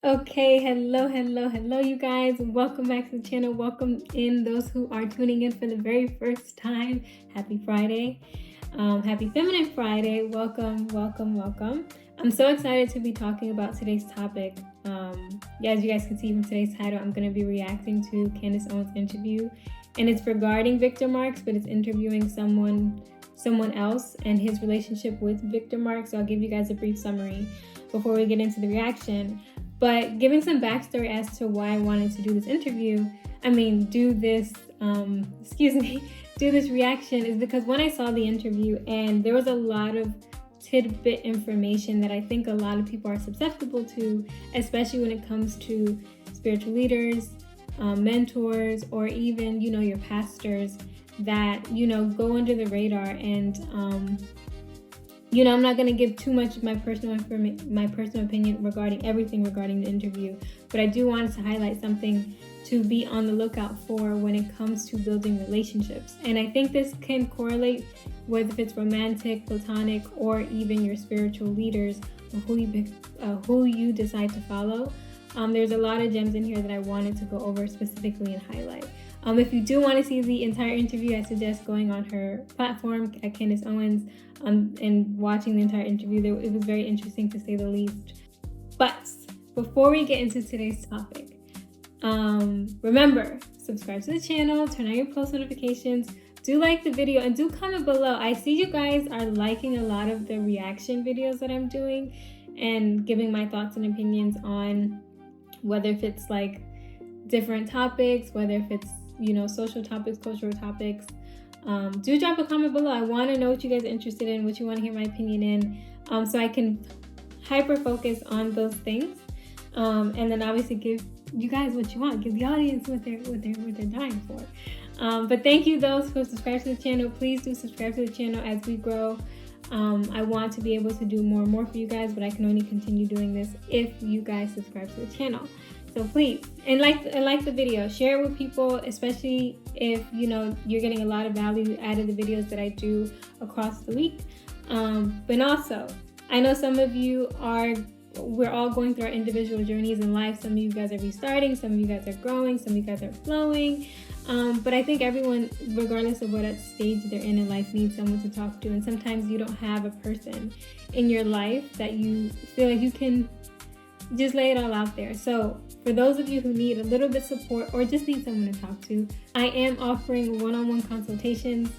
Okay, hello, you guys. Welcome back to the channel. Welcome in those who are tuning in for the very first time. Happy Friday. Happy Feminine Friday. Welcome. I'm so excited to be talking about today's topic. As you guys can see from today's title, I'm going to be reacting to Candace Owens' interview. And it's regarding Victor Marx, but it's interviewing someone else and his relationship with Victor Marx. So I'll give you guys a brief summary before we get into the reaction. But giving some backstory as to why I wanted to do this do this reaction is because when I saw the interview and there was a lot of tidbit information that I think a lot of people are susceptible to, especially when it comes to spiritual leaders, mentors, or even, your pastors that, go under the radar. And, I'm not going to give too much of my personal opinion regarding everything regarding the interview, but I do want to highlight something to be on the lookout for when it comes to building relationships. And I think this can correlate whether if it's romantic, platonic, or even your spiritual leaders or who you decide to follow. There's a lot of gems in here that I wanted to go over specifically and highlight. If you do want to see the entire interview, I suggest going on her platform at Candace Owens and watching the entire interview. It was very interesting to say the least. But before we get into today's topic, remember, subscribe to the channel, turn on your post notifications, do like the video, and do comment below. I see you guys are liking a lot of the reaction videos that I'm doing and giving my thoughts and opinions on whether if it's like different topics, whether if it's social topics, cultural topics. Do drop a comment below. I want to know what you guys are interested in, what you want to hear my opinion in, so I can hyper focus on those things, and then obviously give you guys what you want, give the audience what they're dying for. But thank you those who have subscribed to the channel. Please do subscribe to the channel as we grow. I want to be able to do more and more for you guys, but I can only continue doing this if you guys subscribe to the channel. So please, and like the video, share it with people, especially if you're getting a lot of value out of the videos that I do across the week. But also, I know some of you we're all going through our individual journeys in life. Some of you guys are restarting, some of you guys are growing, some of you guys are flowing. But I think everyone, regardless of what stage they're in life, needs someone to talk to. And sometimes you don't have a person in your life that you feel like you can just lay it all out there. So for those of you who need a little bit of support or just need someone to talk to, I am offering one-on-one consultations,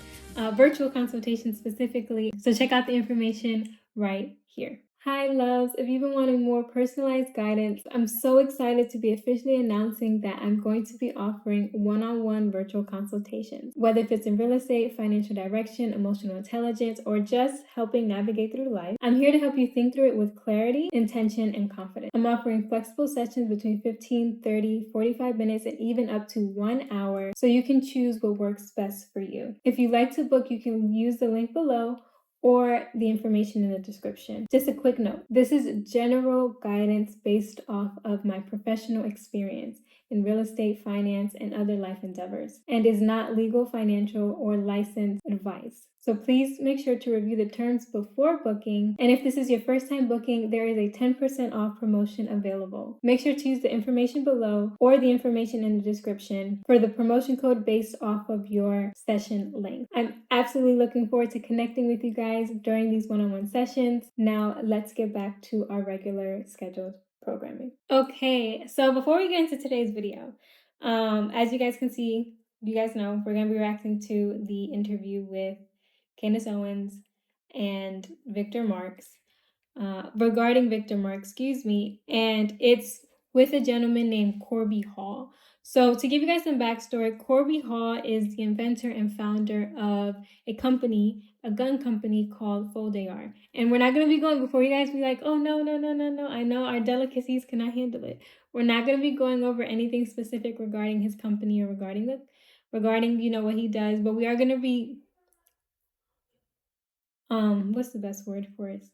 virtual consultations specifically. So check out the information right here. Hi loves, if you've been wanting more personalized guidance, I'm so excited to be officially announcing that I'm going to be offering one-on-one virtual consultations. Whether if it's in real estate, financial direction, emotional intelligence, or just helping navigate through life, I'm here to help you think through it with clarity, intention, and confidence. I'm offering flexible sessions between 15, 30, 45 minutes, and even up to 1 hour, so you can choose what works best for you. If you'd like to book, you can use the link below or the information in the description. Just a quick note, this is general guidance based off of my professional experience in real estate, finance, and other life endeavors, and is not legal, financial, or licensed advice. So please make sure to review the terms before booking. And if this is your first time booking, there is a 10% off promotion available. Make sure to use the information below or the information in the description for the promotion code based off of your session length. I'm absolutely looking forward to connecting with you guys during these one-on-one sessions. Now let's get back to our regular scheduled programming. Okay, so before we get into today's video, as you guys can see, you guys know, we're going to be reacting to the interview with Candace Owens and Victor Marx, regarding Victor Marx, and it's with a gentleman named Corby Hall. So to give you guys some backstory, Corby Hall is the inventor and founder of a gun company called Foldar. And we're not going to be going, before you guys be like, oh no, I know our delicacies cannot handle it. We're not going to be going over anything specific regarding his company or regarding what he does, but we are going to be what's the best word for it?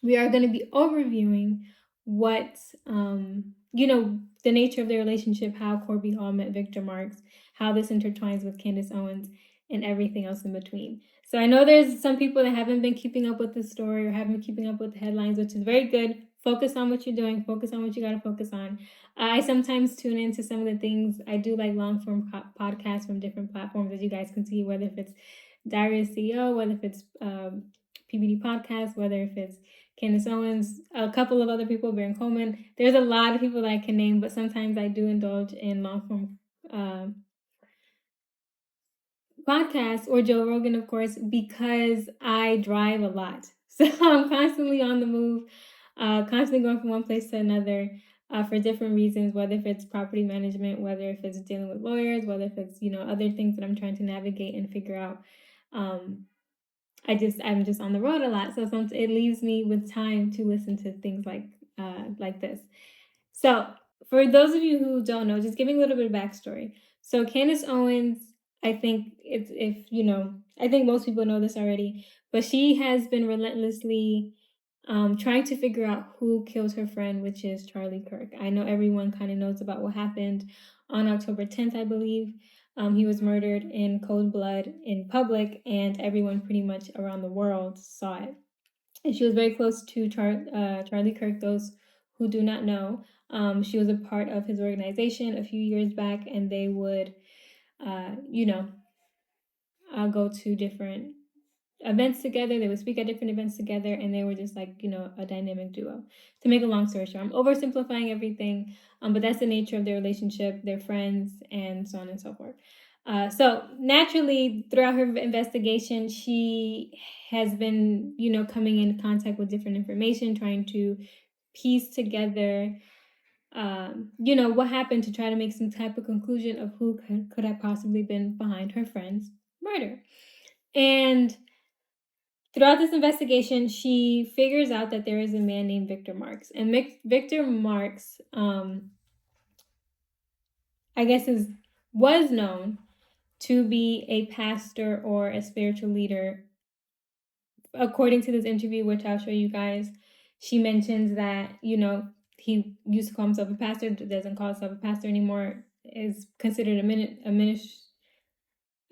We are going to be overviewing what, the nature of their relationship, how Corby Hall met Victor Marx, how this intertwines with Candace Owens, and everything else in between. So I know there's some people that haven't been keeping up with the story or haven't been keeping up with the headlines, which is very good Focus on what you're doing. Focus on what you got to focus on. I sometimes tune into some of the things. I do like long form podcasts from different platforms, as you guys can see, whether if it's Diary of CEO, whether if it's PBD podcast, whether if it's Candace Owens, a couple of other people, Baron Coleman. There's a lot of people that I can name, but sometimes I do indulge in long form podcasts, or Joe Rogan, of course, because I drive a lot. So I'm constantly on the move, constantly going from one place to another for different reasons, whether if it's property management, whether if it's dealing with lawyers, whether if it's, other things that I'm trying to navigate and figure out. I'm just on the road a lot. So sometimes it leaves me with time to listen to things like this. So for those of you who don't know, just giving a little bit of backstory. So Candace Owens, I think I think most people know this already, but she has been relentlessly trying to figure out who killed her friend, which is Charlie Kirk. I know everyone kind of knows about what happened on October 10th, I believe. He was murdered in cold blood in public, and everyone pretty much around the world saw it. And she was very close to Charlie Kirk. Those who do not know, she was a part of his organization a few years back, and they would, go to different events together. They would speak at different events together, and they were just like, a dynamic duo. To make a long story short, I'm oversimplifying everything, but that's the nature of their relationship. They're friends, and so on and so forth. So naturally, throughout her investigation, she has been, coming in contact with different information, trying to piece together, what happened, to try to make some type of conclusion of who could have possibly been behind her friend's murder. And throughout this investigation, she figures out that there is a man named Victor Marks. And Victor Marks, I guess, was known to be a pastor or a spiritual leader. According to this interview, which I'll show you guys, she mentions that, he used to call himself a pastor, doesn't call himself a pastor anymore, is considered a minister,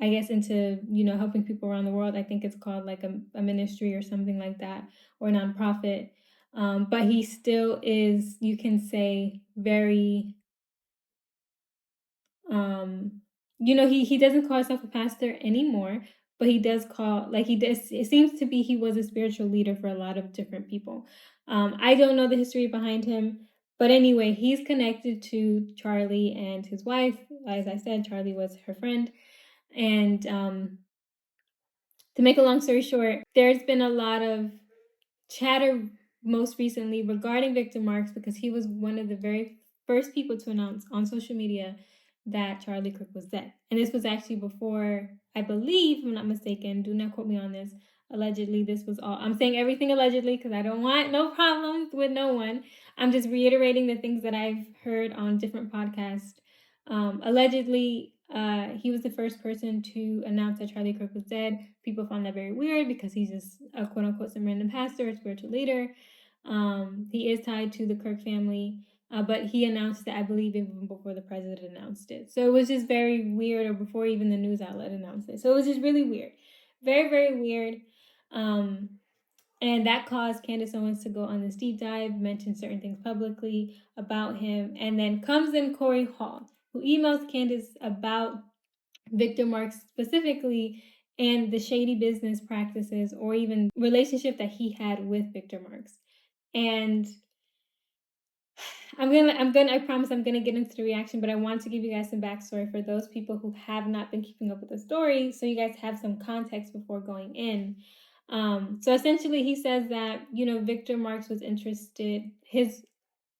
I guess, into, helping people around the world. I think it's called like a ministry or something like that, or a nonprofit. But he still is, you can say, very, he doesn't call himself a pastor anymore, but he does call, like, he does, it seems to be he was a spiritual leader for a lot of different people. I don't know the history behind him, but anyway, he's connected to Charlie and his wife. As I said, Charlie was her friend. And to make a long story short, there's been a lot of chatter most recently regarding Victor Marks, because he was one of the very first people to announce on social media that Charlie Kirk was dead. And this was actually before, I believe, if I'm not mistaken, do not quote me on this, allegedly, this was all, I'm saying everything allegedly because I don't want no problems with no one. I'm just reiterating the things that I've heard on different podcasts. Allegedly, he was the first person to announce that Charlie Kirk was dead. People found that very weird because he's just a quote unquote some random pastor or spiritual leader. He is tied to the Kirk family, but he announced it, I believe, even before the president announced it. So it was just very weird, or before even the news outlet announced it. So it was just really weird. Very, very weird. And that caused Candace Owens to go on this deep dive, mention certain things publicly about him. And then comes in Corby Hall, who emails Candace about Victor Marks specifically and the shady business practices or even relationship that he had with Victor Marks. And I promise I'm gonna get into the reaction, but I want to give you guys some backstory for those people who have not been keeping up with the story, so you guys have some context before going in. So essentially, he says that Victor Marks was interested.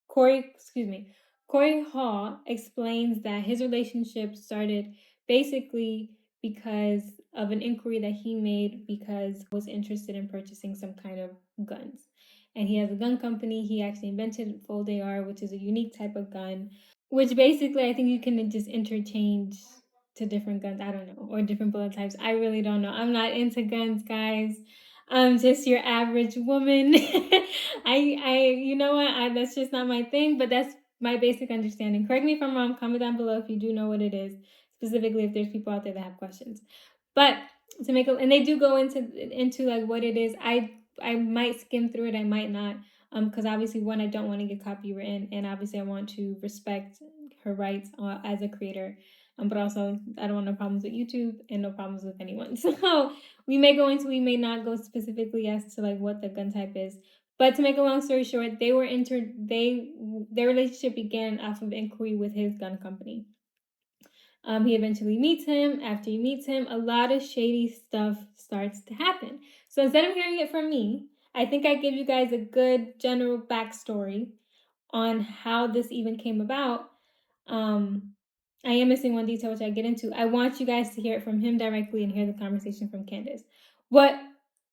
Corby Hall explains that his relationship started basically because of an inquiry that he made because he was interested in purchasing some kind of guns. And he has a gun company. He actually invented Fold AR, which is a unique type of gun, which basically I think you can just interchange to different guns. I don't know, or different bullet types. I really don't know. I'm not into guns, guys. I'm just your average woman. You know what? That's just not my thing, but that's my basic understanding. Correct me if I'm wrong. Comment down below if you do know what it is, specifically if there's people out there that have questions. But and they do go into like what it is. I might skim through it. I might not. because obviously, one, I don't want to get copywritten, and obviously I want to respect her rights as a creator. But also, I don't want no problems with YouTube and no problems with anyone. So we may not go specifically as to like what the gun type is. But to make a long story short, their relationship began off of inquiry with his gun company. He eventually meets him. After he meets him, a lot of shady stuff starts to happen. So instead of hearing it from me, I think I give you guys a good general backstory on how this even came about. I am missing one detail, which I get into. I want you guys to hear it from him directly and hear the conversation from Candace.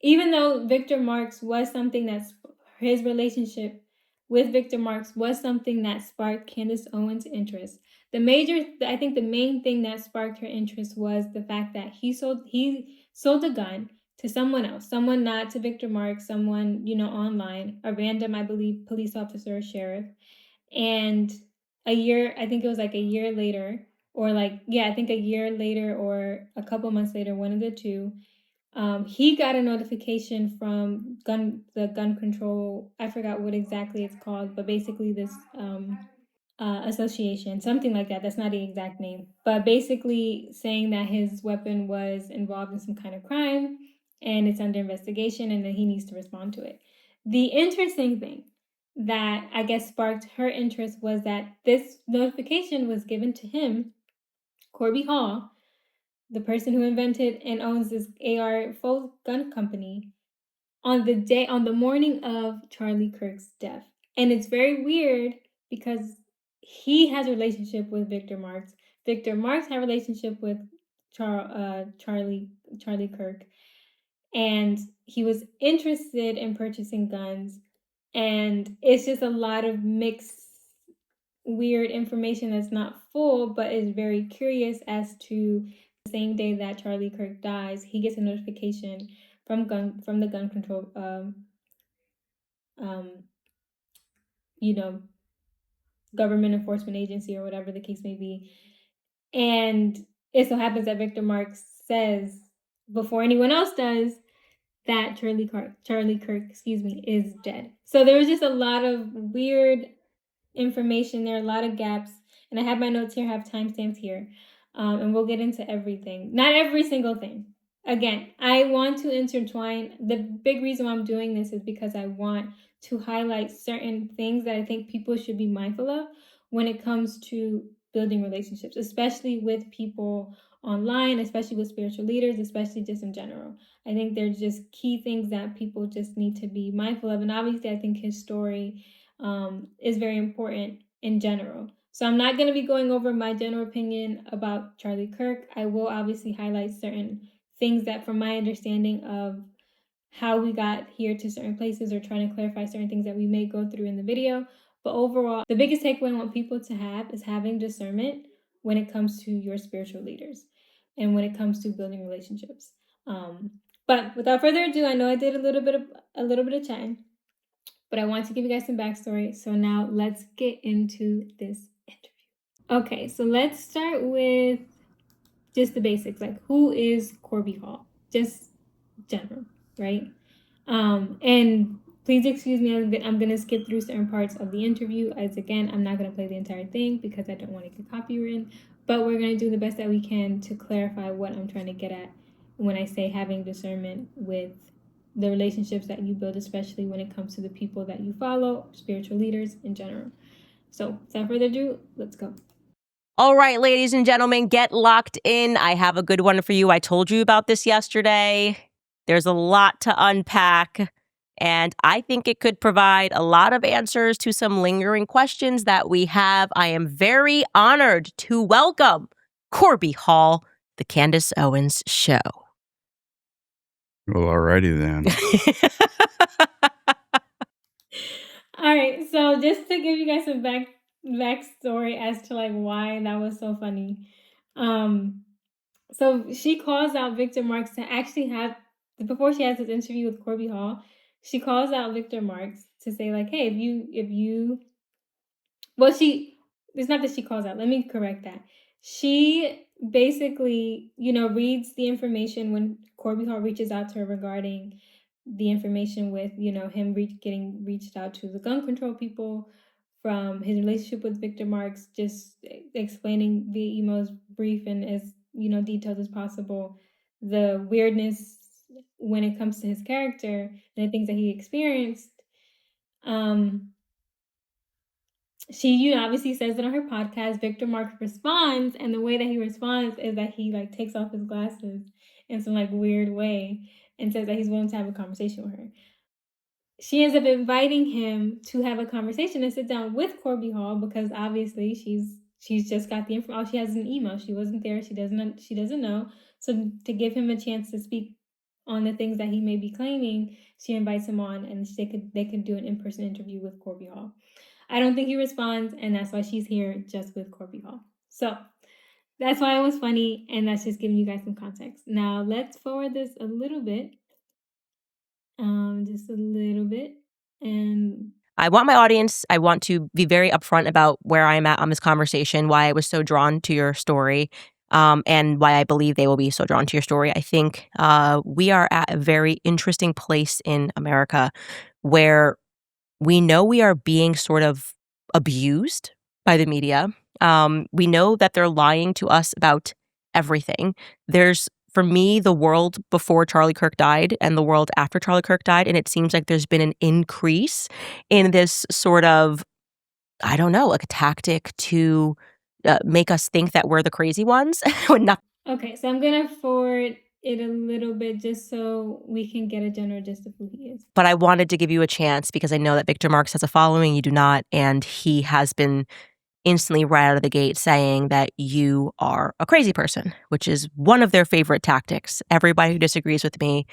Even though Victor Marx was something that's his relationship with Victor Marx was something that sparked Candace Owens' interest. The main thing that sparked her interest was the fact that he sold a gun to someone else, someone not to Victor Marx, someone, online, a random, I believe, police officer or sheriff. And I think it was like a year later, or I think a year later or a couple months later, one of the two, he got a notification from the gun control. I forgot what exactly it's called, but basically this association, something like that. That's not the exact name, but basically saying that his weapon was involved in some kind of crime and it's under investigation and that he needs to respond to it. The interesting thing that I guess sparked her interest was that this notification was given to him, Corby Hall, the person who invented and owns this AR full gun company, on the morning of Charlie Kirk's death. And it's very weird because he has a relationship with Victor Marx. Victor Marx had a relationship with Charlie Kirk, and he was interested in purchasing guns. And it's just a lot of mixed, weird information that's not full, but is very curious as to the same day that Charlie Kirk dies, he gets a notification from the gun control government enforcement agency or whatever the case may be. And it so happens that Victor Marx says, before anyone else does, that Charlie Kirk, is dead. So there was just a lot of weird information there, a lot of gaps. And I have my notes here, I have timestamps here. And we'll get into everything. Not every single thing. Again, I want to intertwine. The big reason why I'm doing this is because I want to highlight certain things that I think people should be mindful of when it comes to building relationships, especially with people online, especially with spiritual leaders, especially just in general. I think there's just key things that people just need to be mindful of. And obviously, I think his story is very important in general. So I'm not going to be going over my general opinion about Charlie Kirk. I will obviously highlight certain things that, from my understanding of how we got here to certain places, or trying to clarify certain things that we may go through in the video. But overall, the biggest takeaway I want people to have is having discernment when it comes to your spiritual leaders and when it comes to building relationships. But without further ado, I know I did a little bit of chatting, but I want to give you guys some backstory. So now let's get into this interview. Okay, so let's start with just the basics, like who is Corby Hall? Just general, right? And please excuse me, I'm going to skip through certain parts of the interview, as again, I'm not going to play the entire thing because I don't want to get copywritten, but we're going to do the best that we can to clarify what I'm trying to get at when I say having discernment with the relationships that you build, especially when it comes to the people that you follow, spiritual leaders in general. So without further ado, let's go. All right, ladies and gentlemen, get locked in. I have a good one for you. I told you about this yesterday. There's a lot to unpack, and I think it could provide a lot of answers to some lingering questions that we have. I am very honored to welcome Corby Hall, the Candace Owens Show. Well, alrighty then. All right, so just to give you guys some backstory as to like why that was so funny. So she calls out Victor Marx to actually have, before she has this interview with Corby Hall, she calls out Victor Marx to say like, hey, it's not that she calls out, let me correct that. She basically, reads the information when Corby Hall reaches out to her regarding the information with, him getting reached out to the gun control people, from his relationship with Victor Marks, just explaining via emails brief and as, detailed as possible, the weirdness when it comes to his character and the things that he experienced. She, obviously says it on her podcast. Victor Marks responds, and the way that he responds is that he like takes off his glasses in some like weird way and says that he's willing to have a conversation with her. She ends up inviting him to have a conversation and sit down with Corby Hall, because obviously she's just got the info. All she has is an email. She wasn't there. She doesn't know. So to give him a chance to speak on the things that he may be claiming, she invites him on, and they could do an in-person interview with Corby Hall. I don't think he responds, and that's why she's here just with Corby Hall. So that's why it was funny, and that's just giving you guys some context. Now let's forward this a little bit, just a little bit, and I want to be very upfront about where I'm at on this conversation, why I was so drawn to your story, and why I believe they will be so drawn to your story. I think we are at a very interesting place in America where we know we are being sort of abused by the media. We know that they're lying to us about everything. There's, for me, the world before Charlie Kirk died and the world after Charlie Kirk died, and it seems like there's been an increase in this sort of, I don't know, like a tactic to make us think that we're the crazy ones. Okay, so I'm gonna forward it a little bit just so we can get a general gist of who he is. But I wanted to give you a chance because I know that Victor Marks has a following, you do not, and he has been instantly right out of the gate saying that you are a crazy person, which is one of their favorite tactics. Everybody who disagrees with me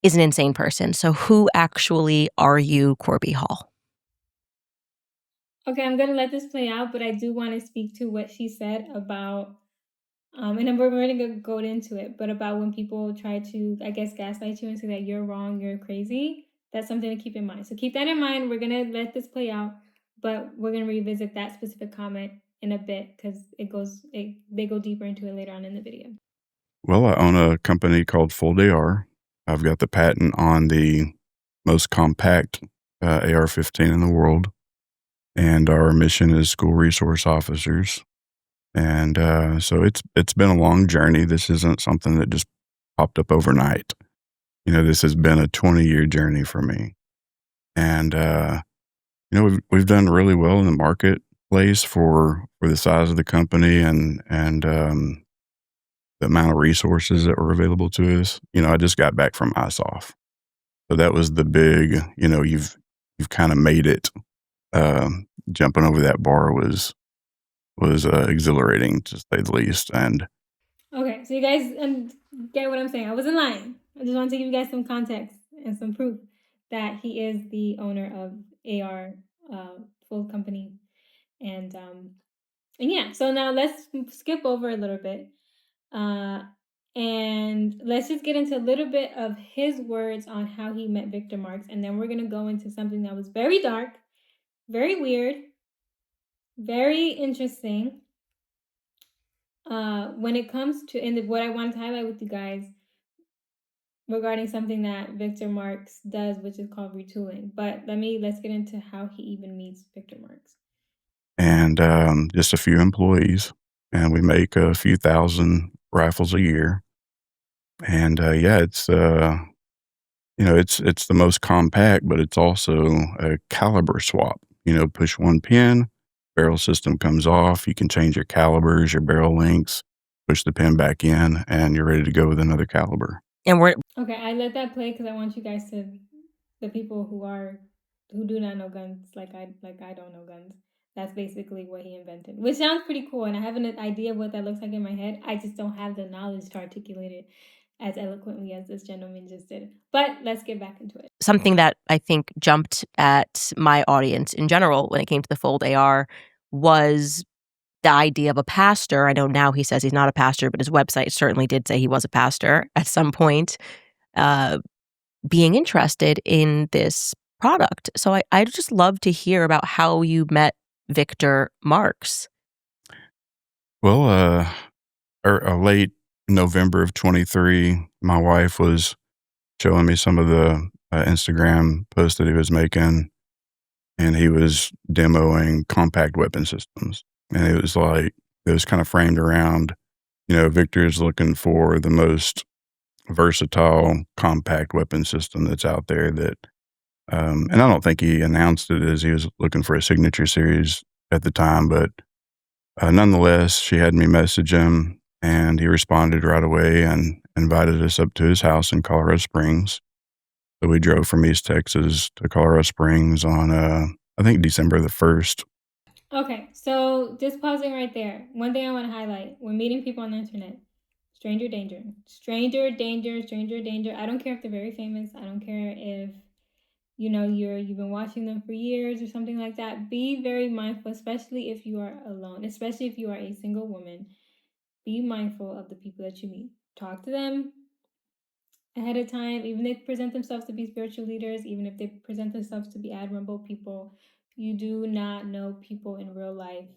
is an insane person. So who actually are you, Corby Hall? Okay, I'm going to let this play out, but I do want to speak to what she said about, and we're going to go into it, but about when people try to, I guess, gaslight you and say that you're wrong, you're crazy. That's something to keep in mind. So keep that in mind. We're going to let this play out, but we're going to revisit that specific comment in a bit because they go deeper into it later on in the video. Well, I own a company called Full AR. I've got the patent on the most compact AR-15 in the world, and our mission is school resource officers. And so it's been a long journey. This isn't something that just popped up overnight. This has been a 20-year journey for me. And we've done really well in the marketplace for the size of the company and the amount of resources that were available to us. I just got back from ISOF. So that was the big, you've kind of made it. Jumping over that bar was exhilarating, to say the least. And okay, so you guys get what I'm saying. I wasn't lying. I just wanted to give you guys some context and some proof that he is the owner of AR Full Company. And yeah, so now let's skip over a little bit. And let's just get into a little bit of his words on how he met Victor Marks. And then we're going to go into something that was very dark, very weird, very interesting. When it comes to, and what I wanted to highlight with you guys regarding something that Victor Marks does, which is called retooling. But let's get into how he even meets Victor Marks. And just a few employees, and we make a few thousand rifles a year. And yeah, it's it's the most compact, but it's also a caliber swap. Push one pin, barrel system comes off. You can change your calibers, your barrel lengths, push the pin back in, and you're ready to go with another caliber. And we're okay. I let that play because I want you guys to, the people who do not know guns, like I don't know guns. That's basically what he invented, which sounds pretty cool. And I have an idea of what that looks like in my head. I just don't have the knowledge to articulate it as eloquently as this gentleman just did. But let's get back into it. Something that I think jumped at my audience in general when it came to the Fold AR was the idea of a pastor. I know now he says he's not a pastor, but his website certainly did say he was a pastor at some point, being interested in this product. So I'd just love to hear about how you met Victor Marks. Well, late November of 23, my wife was showing me some of the Instagram posts that he was making, and he was demoing compact weapon systems. And it was kind of framed around, Victor is looking for the most versatile compact weapon system that's out there and I don't think he announced it as he was looking for a signature series at the time, but nonetheless, she had me message him, and he responded right away and invited us up to his house in Colorado Springs. So we drove from East Texas to Colorado Springs on, I think, December the 1st. Okay, so just pausing right there. One thing I want to highlight when meeting people on the internet, stranger danger. Stranger danger, stranger danger. I don't care if they're very famous. I don't care if you've been watching them for years or something like that. Be very mindful, especially if you are alone, especially if you are a single woman. Be mindful of the people that you meet. Talk to them ahead of time, even if they present themselves to be spiritual leaders, even if they present themselves to be admirable people. You do not know people in real life.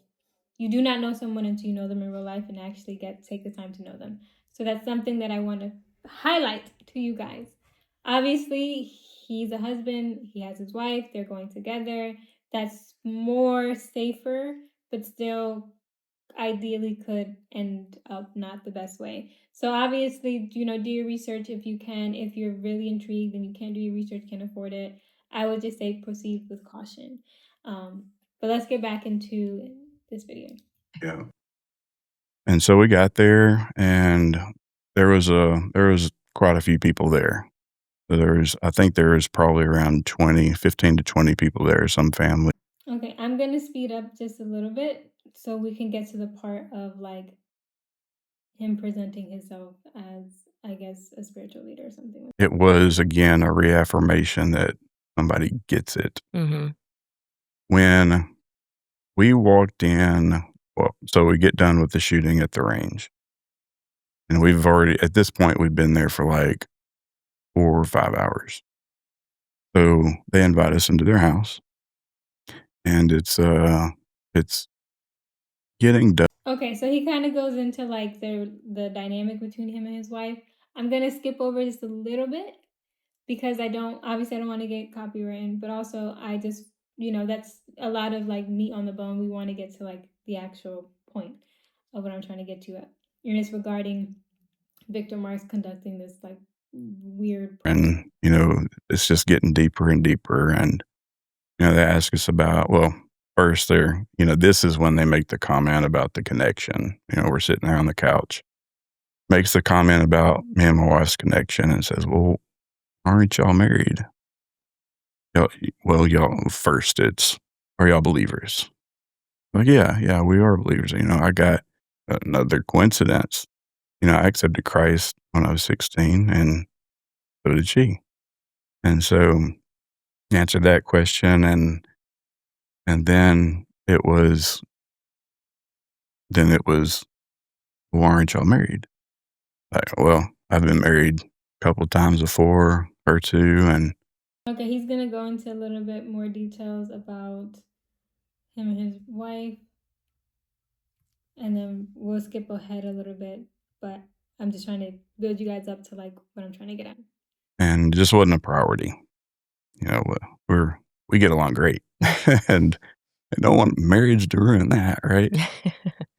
You do not know someone until you know them in real life and actually take the time to know them. So that's something that I want to highlight to you guys. Obviously, he's a husband, he has his wife, they're going together. That's more safer, but still ideally could end up not the best way. So obviously, do your research if you can. If you're really intrigued and you can't do your research, can't afford it, I would just say proceed with caution. But let's get back into this video. Yeah. And so we got there, and there was quite a few people there. So I think there was probably around 15 to 20 people there, some family. Okay, I'm going to speed up just a little bit so we can get to the part of like him presenting himself as, I guess, a spiritual leader or something. It was, again, a reaffirmation that somebody gets it. Mm-hmm. When we walked in, so we get done with the shooting at the range. And at this point, we've been there for like 4 or 5 hours. So they invite us into their house, and it's getting done. Okay, so he kind of goes into like the dynamic between him and his wife. I'm gonna skip over just a little bit because I don't want to get copywritten, but also I just that's a lot of like meat on the bone. We want to get to like the actual point of what I'm trying to get to at. And it's regarding Victor Marx conducting this like weird And, it's just getting deeper and deeper. And, they ask us about, first this is when they make the comment about the connection. We're sitting there on the couch, makes the comment about me and my wife's connection and says, well, aren't y'all married? First are y'all believers? Like, yeah, we are believers. I got another coincidence. I accepted Christ when I was 16, and so did she. And so answered that question, and then it was, well, aren't y'all married? Like, well, I've been married a couple of times before, her too, and Okay, he's gonna go into a little bit more details about him and his wife, and then we'll skip ahead a little bit, but I'm just trying to build you guys up to like what I'm trying to get at. and it just wasn't a priority. We get along great, and I don't want marriage to ruin that, right?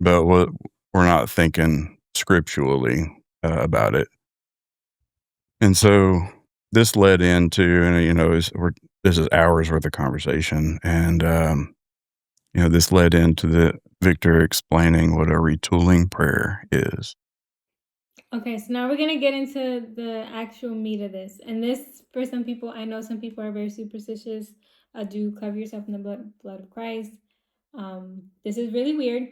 But we're not thinking scripturally about it. And so this led into, this is hours worth of conversation. And, this led into the Victor explaining what a retooling prayer is. Okay, so now we're going to get into the actual meat of this. And this, for some people, I know some people are very superstitious. Do cover yourself in the blood of Christ. This is really weird,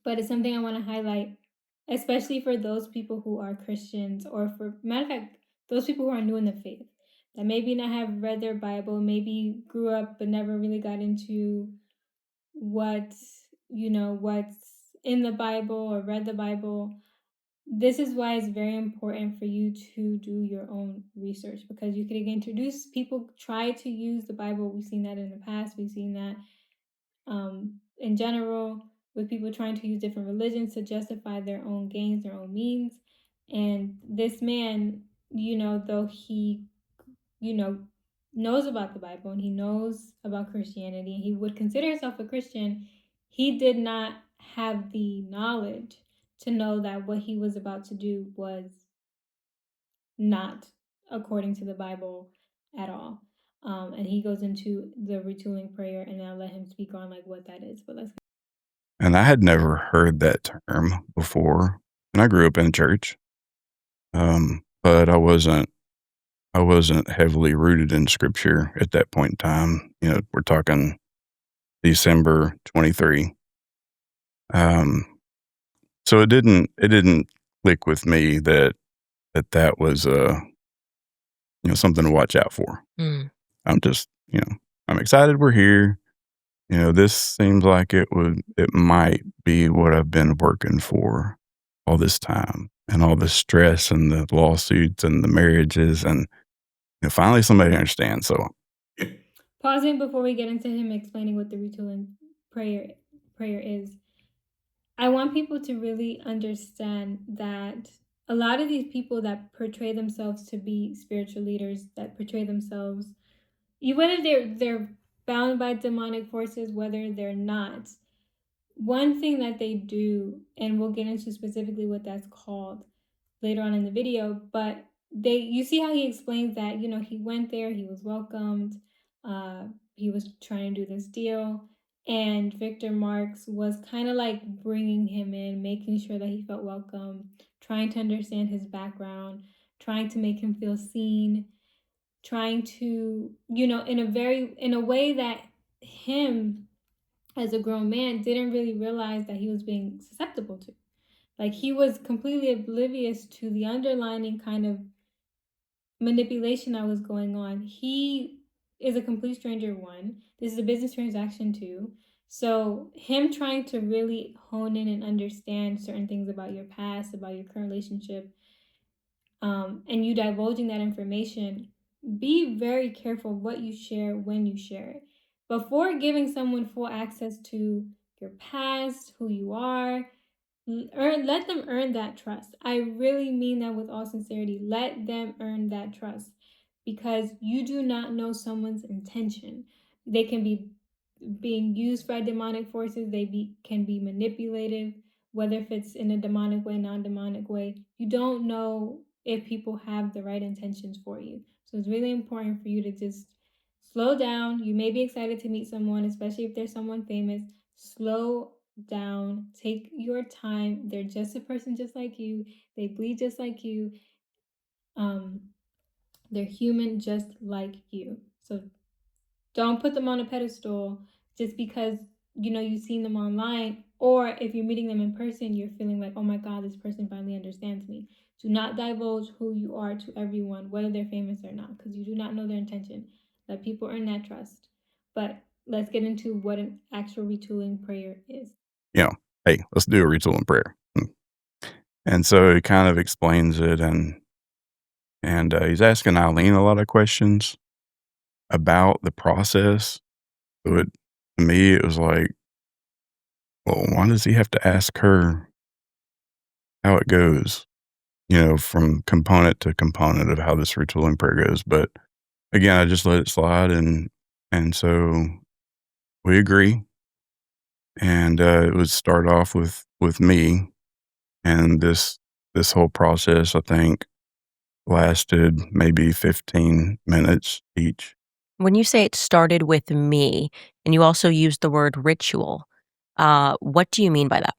but it's something I want to highlight, especially for those people who are Christians, or for matter of fact, those people who are new in the faith that maybe not have read their Bible, maybe grew up but never really got into what's in the Bible or read the Bible. This is why it's very important for you to do your own research, because you can get introduced. People try to use the Bible. We've seen that in the past. We've seen that in general, with people trying to use different religions to justify their own gains, their own means. And this man though he, knows about the Bible and he knows about Christianity and he would consider himself a Christian, he did not have the knowledge to know that what he was about to do was not according to the Bible at all. And he goes into the retooling prayer, and I'll let him speak on like what that is. But let's. And I had never heard that term before, and I grew up in church, but I wasn't heavily rooted in Scripture at that point in time. We're talking December 23. So it didn't click with me that was something to watch out for. I'm just I'm excited we're here. This seems like it might be what I've been working for all this time, and all the stress and the lawsuits and the marriages, and finally somebody understands. So pausing before we get into him explaining what the retooling prayer is, I want people to really understand that a lot of these people that portray themselves to be spiritual leaders, that portray themselves, whether they're bound by demonic forces, whether they're not, one thing that they do, and we'll get into specifically what that's called later on in the video, but you see how he explains that, he went there, he was welcomed, he was trying to do this deal, and Victor Marx was kind of like bringing him in, making sure that he felt welcome, trying to understand his background, trying to make him feel seen, trying to, in a way that him as a grown man didn't really realize that he was being susceptible to. Like, he was completely oblivious to the underlying kind of manipulation that was going on. He is a complete stranger, one. This is a business transaction, two. So him trying to really hone in and understand certain things about your past, about your current relationship, and you divulging that information, be very careful what you share when you share it. Before giving someone full access to your past, who you are, let them earn that trust. I really mean that with all sincerity. Let them earn that trust, because you do not know someone's intention. They can be being used by demonic forces. Can be manipulative, whether if it's in a demonic way, non-demonic way. You don't know if people have the right intentions for you. So it's really important for you to just slow down. You may be excited to meet someone, especially if there's someone famous. Slow down, take your time. They're just a person just like you. They bleed just like you. They're human just like you. So don't put them on a pedestal just because you've seen them online, or if you're meeting them in person, you're feeling like, oh my God, this person finally understands me. Do not divulge who you are to everyone, whether they're famous or not, because you do not know their intention. Let people earn that trust. But let's get into what an actual retooling prayer is. Hey, let's do a retooling prayer. And so he kind of explains it, and he's asking Eileen a lot of questions about the process. So to me, it was like, well, why does he have to ask her how it goes, from component to component of how this retooling prayer goes? But again, I just let it slide, and so we agree. And it would start off with me, and this whole process, I think, lasted maybe 15 minutes each. When you say it started with me, and you also used the word ritual, what do you mean by that?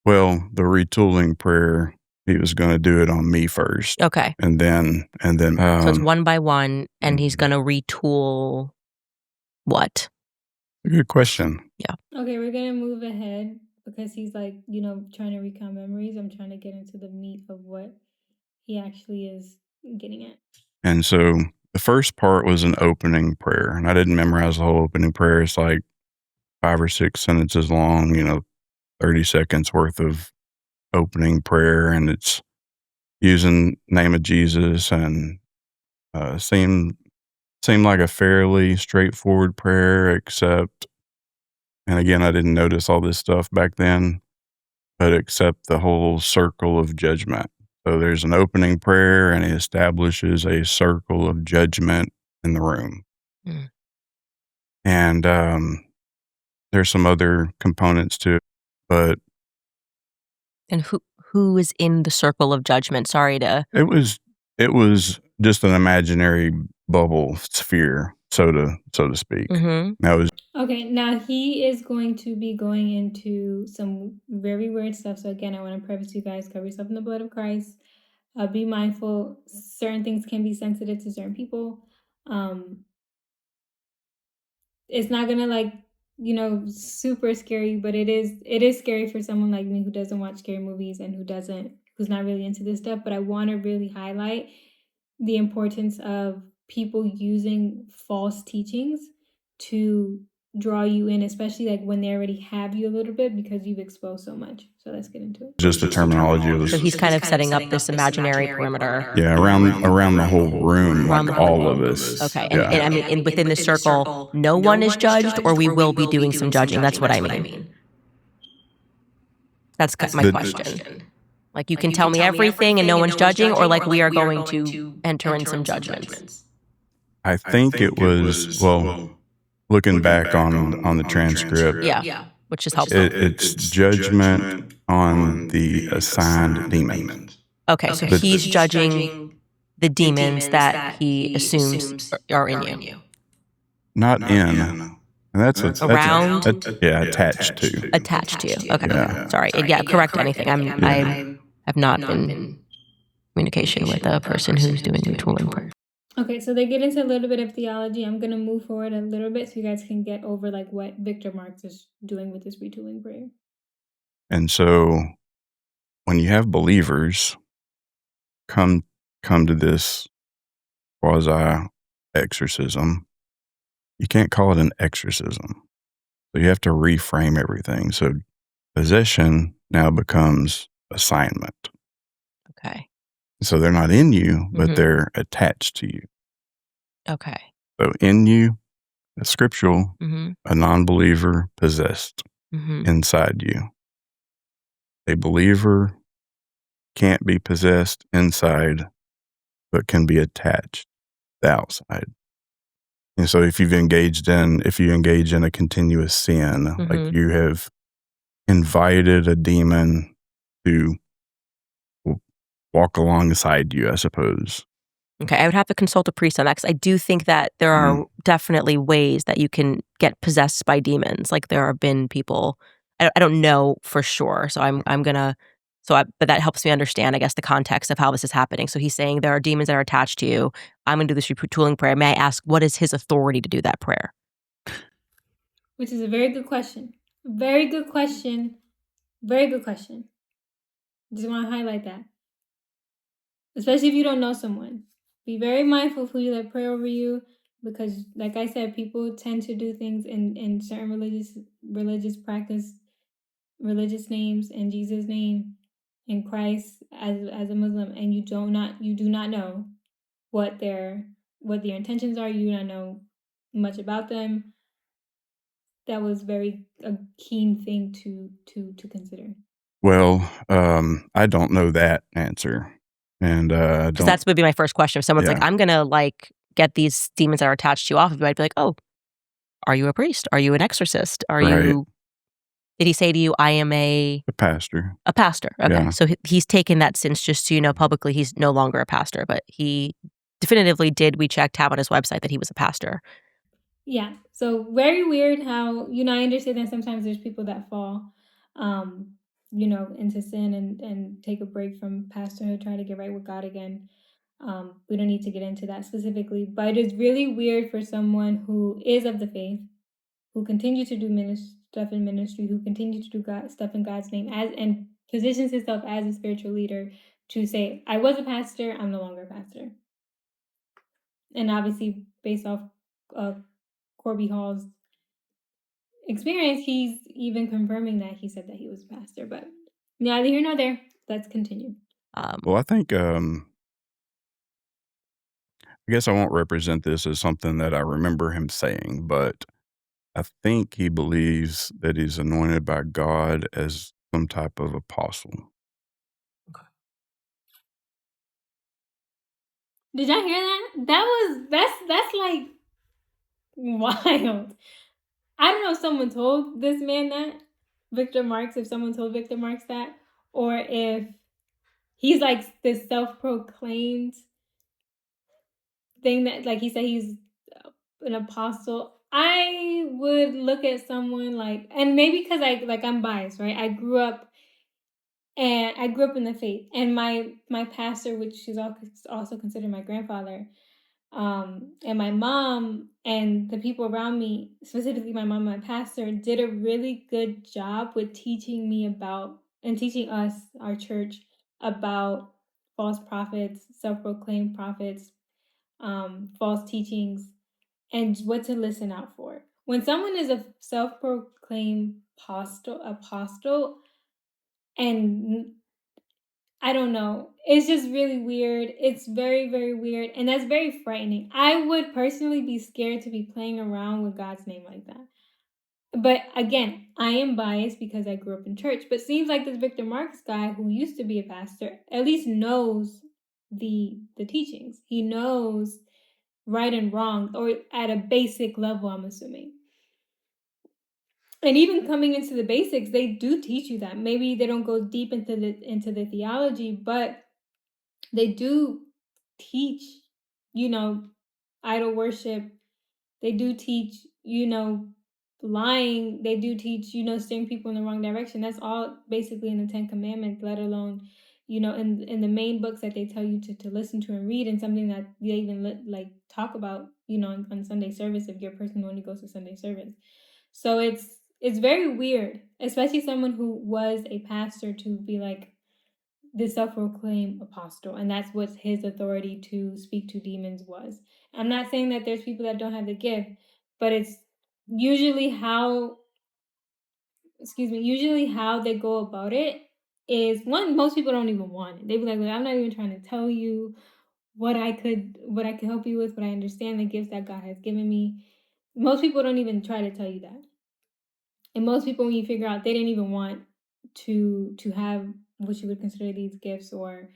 Well, the retooling prayer, he was going to do it on me first. Okay. And then, so it's one by one, and he's going to retool what? Good question. Yeah. Okay, we're going to move ahead because he's like, trying to recount memories. I'm trying to get into the meat of what he actually is getting at. And so the first part was an opening prayer, and I didn't memorize the whole opening prayer. It's like 5 or 6 sentences long, 30 seconds worth of opening prayer, and it's using name of Jesus, and seemed like a fairly straightforward prayer, except, and again, I didn't notice all this stuff back then, but accept the whole circle of judgment. So there's an opening prayer, and he establishes a circle of judgment in the room. Mm. And there's some other components to it, but And who is in the circle of judgment? Sorry to. it was just an imaginary bubble sphere, so to speak. That was Okay, now he is going to be going into some very weird stuff. So again, I want to preface you guys: cover yourself in the blood of Christ. Be mindful. Certain things can be sensitive to certain people. It's not gonna super scary, but it is scary for someone like me who doesn't watch scary movies and who's not really into this stuff. But I want to really highlight the importance of people using false teachings to draw you in, especially like when they already have you a little bit because you've exposed so much. So let's get into it. just the terminology of So the he's kind of setting up this imaginary perimeter. yeah, around the whole room, Around like the whole all of room. us. Okay, Yeah. and I mean, within the circle, no one is judged, or we will be doing some judging. That's what I mean. That's my question. Like, you can tell me everything and no one's judging, or like we are going to enter in some judgments. I think it was, well, looking back on the transcript, Yeah, which is helpful. it's judgment on the assigned demon. Okay, so he's judging the demons that he assumes are in you. Not in. And that's Around? attached to. Attached to you. Okay. Yeah. Sorry. Yeah, correct anything. I have not been in communication with a person who's doing retooling prayer. Okay, so they get into a little bit of theology. I'm gonna move forward a little bit so you guys can get over like what Victor Marx is doing with this retooling prayer. And so when you have believers come to this quasi exorcism, you can't call it an exorcism. So you have to reframe everything. So possession now becomes assignment. Okay. So they're not in you, but Mhm. they're attached to you. Okay. So in you, the scriptural, Mm-hmm. a non-believer possessed Mm-hmm. inside you. A believer can't be possessed inside, but can be attached the outside. And so if you engage in a continuous sin, Mhm. like you have invited a demon to walk alongside you, I suppose. Okay, I would have to consult a priest on that, 'cause I do think that there are definitely ways that you can get possessed by demons. Like, there have been people, I don't know for sure, so I'm gonna, but that helps me understand, I guess, the context of how this is happening. So he's saying there are demons that are attached to you. I'm gonna do this retooling prayer. May I ask, what is his authority to do that prayer? Which is a very good question. Very good question. Very good question. Just want to highlight that. Especially if you don't know someone. Be very mindful of who you let pray over you, because like I said, people tend to do things in certain religious practice, religious names in Jesus' name, in Christ as a Muslim, and you do not know what their intentions are. You do not know much about them. That was a keen thing to consider. Well, I don't know that answer. And Because that's would be my first question. If someone's like, Yeah. I'm gonna like get these demons that are attached to you off of you, I'd be like, oh, are you a priest? Are you an exorcist? Are Right. you? Did he say to you, I am a pastor. pastor? Okay, Yeah. so he's taken that since, just so you know, publicly, he's no longer a pastor, but he definitively did. We checked, have on his website that he was a pastor. Yeah. So very weird how, I understand that sometimes there's people that fall, into sin and take a break from pastorhood, try to get right with God again. We don't need to get into that specifically, but it is really weird for someone who is of the faith, who continue to do stuff in ministry, who continue to do stuff in God's name, and positions himself as a spiritual leader, to say, I was a pastor, I'm no longer a pastor. And obviously, based off Corby Hall's experience, he's even confirming that he said that he was a pastor. But neither here nor there. Let's continue. Well, I think I guess I won't represent this as something that I remember him saying, but I think he believes that he's anointed by God as some type of apostle. Did y'all hear that? That's like wild. I don't know if someone told this man that, Victor Marx, if someone told Victor Marx that, or if he's like this self-proclaimed thing that, like he said, he's an apostle. I would look at someone like, and maybe because I'm biased, right? I grew up in the faith, and my pastor, which is also considered my grandfather, and my mom and the people around me, specifically my mom and my pastor, did a really good job with teaching me about, and teaching us, our church, about false prophets, self-proclaimed prophets, false teachings, and what to listen out for. When someone is a self-proclaimed apostle, and I don't know, it's just really weird. It's very, very weird, and that's very frightening. I would personally be scared to be playing around with God's name like that. But again, I am biased because I grew up in church. But seems like this Victor Marx guy, who used to be a pastor, at least knows the teachings. He knows right and wrong, or at a basic level, I'm assuming. And even coming into the basics, they do teach you that. Maybe they don't go deep into the theology, but they do teach, idol worship. They do teach, lying. They do teach, steering people in the wrong direction. That's all basically in the 10 Commandments, let alone, in the main books that they tell you to listen to and read, and something that they even talk about, on Sunday service, if you're a person who only goes to Sunday service. So it's very weird, especially someone who was a pastor, to be like the self-proclaimed apostle, and that's what his authority to speak to demons was. I'm not saying that there's people that don't have the gift, but it's usually how they go about it is, one, most people don't even want it. They be like, I'm not even trying to tell you what I could help you with, but I understand the gifts that God has given me. Most people don't even try to tell you that. And most people, when you figure out they didn't even want to have what you would consider these gifts, or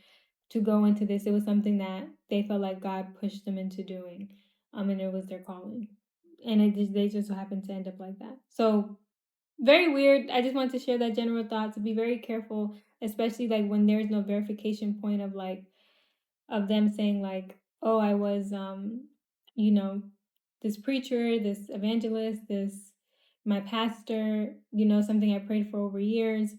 to go into this, it was something that they felt like God pushed them into doing, and it was their calling, and they just so happened to end up like that. So very weird. I just want to share that general thought, to be very careful, especially like when there's no verification point of them saying like, oh, I was this preacher, this evangelist, this my pastor, something I prayed for over years,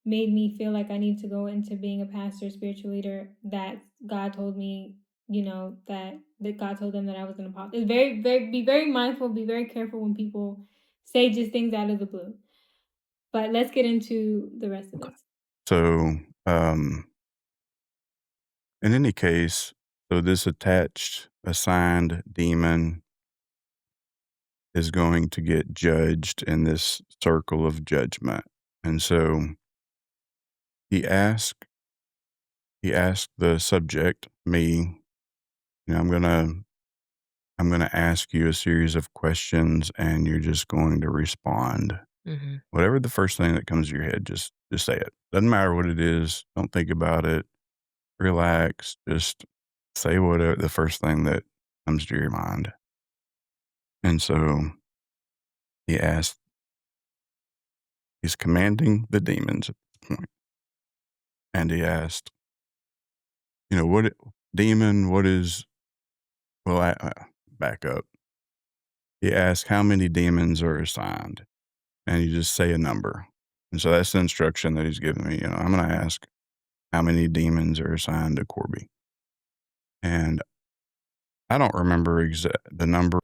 made me feel like I need to go into being a pastor, spiritual leader, that God told me, that God told them that I was an apostle. It's be very mindful, be very careful when people say just things out of the blue. But let's get into the rest of this. So, in any case, so this attached, assigned demon is going to get judged in this circle of judgment. And so he asked the subject, me, I'm going to ask you a series of questions, and you're just going to respond. Mm-hmm. Whatever the first thing that comes to your head, just say it. Doesn't matter what it is. Don't think about it. Relax. Just say whatever the first thing that comes to your mind. And so he asked, he's commanding the demons at this point. And he asked, what is, well, I back up. He asked how many demons are assigned, and you just say a number. And so that's the instruction that he's giving me. I'm going to ask how many demons are assigned to Corby. And I don't remember the number.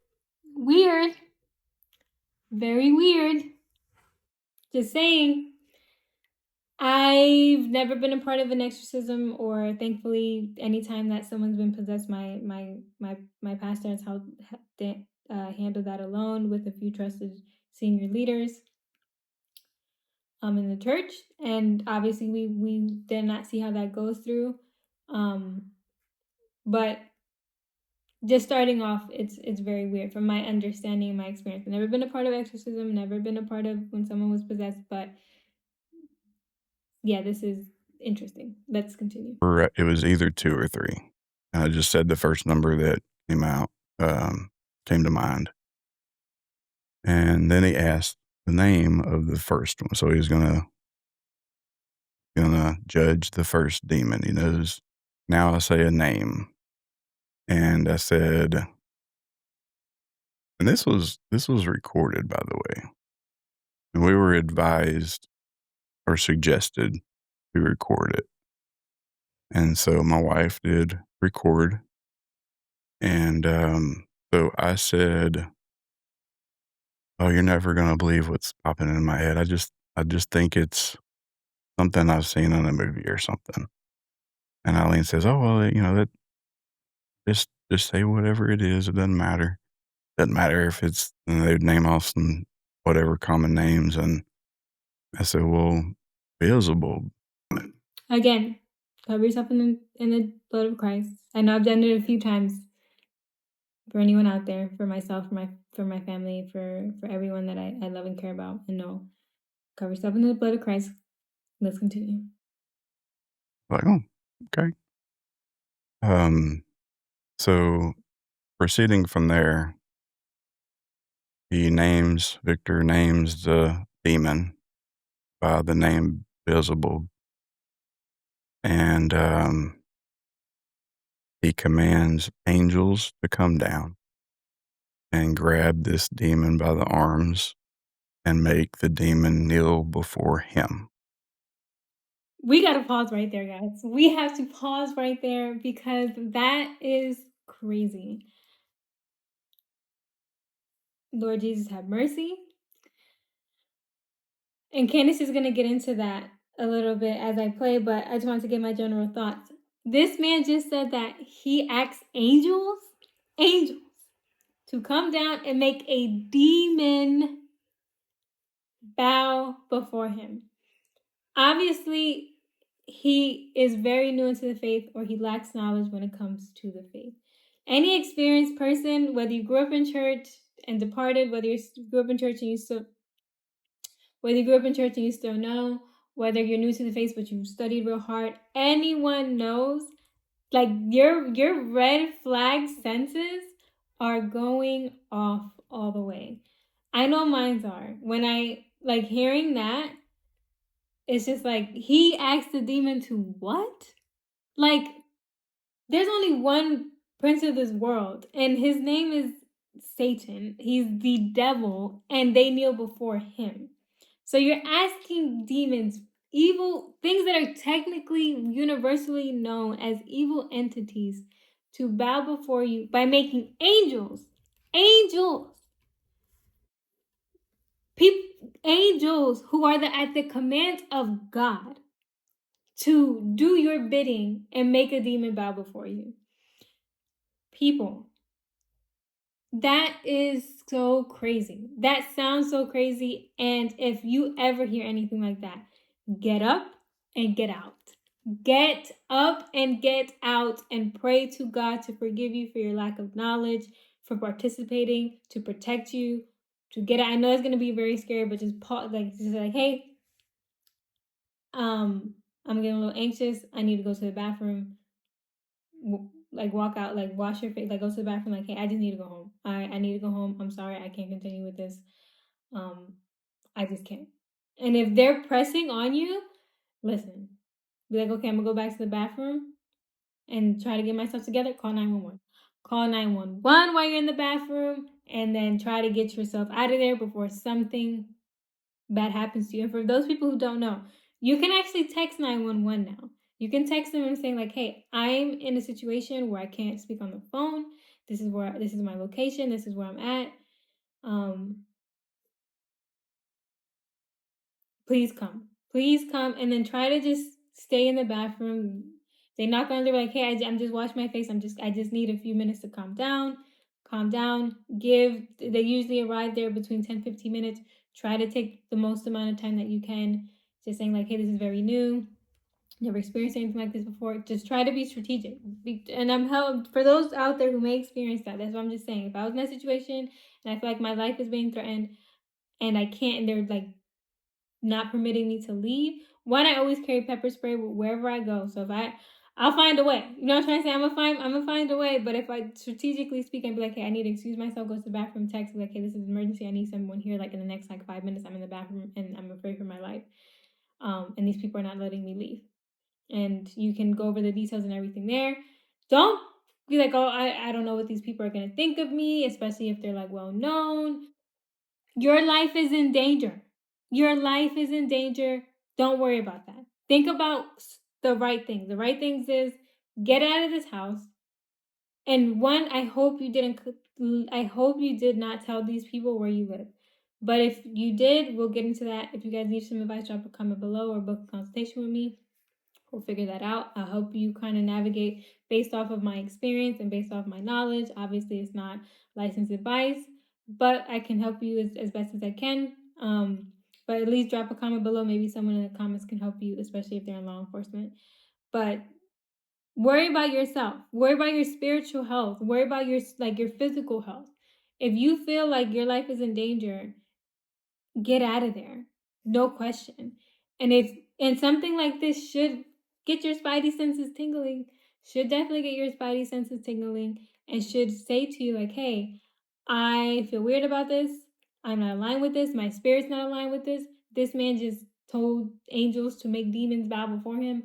Weird. Very weird. Just saying. I've never been a part of an exorcism, or thankfully, anytime that someone's been possessed, my pastor has handled that alone with a few trusted senior leaders in the church, and obviously we did not see how that goes through, but just starting off, it's very weird from my understanding and my experience. I've never been a part of exorcism, never been a part of when someone was possessed, but yeah, this is interesting. Let's continue. It was either 2 or 3. And I just said the first number that came to mind. And then he asked the name of the first one. So he's gonna judge the first demon. He knows. Now I say a name. And I said, and this was recorded, by the way. And we were advised or suggested to record it. And so my wife did record. And so I said, "Oh, you're never gonna believe what's popping in my head. I just think it's something I've seen in a movie or something." And Eileen says, "Oh, well, that just say whatever it is. It doesn't matter. Doesn't matter if it's," and they would name off some whatever common names. And I said, "Well, Beelzebub." Again, cover yourself in the blood of Christ. I know I've done it a few times. For anyone out there, for myself, for my family, for everyone that I love and care about and know, cover yourself in the blood of Christ. Let's continue. Like, oh, okay. So proceeding from there, Victor names the demon by the name Beelzebub, and he commands angels to come down and grab this demon by the arms and make the demon kneel before him. We got to pause right there, guys. We have to pause right there because that is crazy. Lord Jesus, have mercy. And Candace is going to get into that a little bit as I play, but I just want to get my general thoughts. This man just said that he asks angels, to come down and make a demon bow before him. Obviously, he is very new into the faith, or he lacks knowledge when it comes to the faith. Any experienced person, whether you grew up in church and departed, whether you grew up in church and you still know, whether you're new to the faith but you studied real hard, anyone knows, like, your red flag senses are going off all the way. I know mine's are. When I hearing that, it's just like, he asked the demon to what? Like, there's only one prince of this world, and his name is Satan. He's the devil, and they kneel before him. So you're asking demons, evil things that are technically universally known as evil entities, to bow before you by making angels, who are at the command of God, to do your bidding and make a demon bow before you. People, that is so crazy. That sounds so crazy. And if you ever hear anything like that, get up and get out. Get up and get out and pray to God to forgive you for your lack of knowledge, for participating, to protect you, to get out. I know it's going to be very scary, but just pause, hey, I'm getting a little anxious. I need to go to the bathroom. Walk out, wash your face, go to the bathroom, hey, I just need to go home. I need to go home. I'm sorry, I can't continue with this. I just can't. And if they're pressing on you, listen. Be like, okay, I'm gonna go back to the bathroom and try to get myself together. Call 911. Call 911 while you're in the bathroom, and then try to get yourself out of there before something bad happens to you. And for those people who don't know, you can actually text 911 now. You can text them and saying hey, I'm in a situation where I can't speak on the phone. This is my location. This is where I'm at. Please come, and then try to just stay in the bathroom. They knock on the door hey, I'm just washing my face. I just need a few minutes to calm down. They usually arrive there between 10-15 minutes. Try to take the most amount of time that you can. Just saying hey, this is very new. Never experienced anything like this before. Just try to be strategic. And for those out there who may experience that, that's what I'm just saying. If I was in that situation and I feel like my life is being threatened and I can't, and they're not permitting me to leave, One, I always carry pepper spray wherever I go. So if I'll find a way. You know what I'm trying to say? I'm gonna find a way. But if I strategically speak, I'd be like, hey, I need to excuse myself, go to the bathroom, text, be like, hey, this is an emergency. I need someone here like in the next like 5 minutes. I'm in the bathroom and I'm afraid for my life. And these people are not letting me leave. And you can go over the details and everything there. Don't be like, oh, I don't know what these people are gonna think of me, especially if they're like well known. Your life is in danger. Your life is in danger. Don't worry about that. Think about the right things. The right things is get out of this house. And one, I hope you did not tell these people where you live. But if you did, we'll get into that. If you guys need some advice, drop a comment below or book a consultation with me. We'll figure that out. I'll help you kind of navigate based off of my experience and based off my knowledge. Obviously, it's not licensed advice, but I can help you as best as I can. But at least drop a comment below. Maybe someone in the comments can help you, especially if they're in law enforcement. But worry about yourself. Worry about your spiritual health. Worry about your physical health. If you feel like your life is in danger, get out of there. No question. And something like this should get your spidey senses tingling, should definitely get your spidey senses tingling, and should say to you like, hey, I feel weird about this. I'm not aligned with this. My spirit's not aligned with this. This man just told angels to make demons bow before him.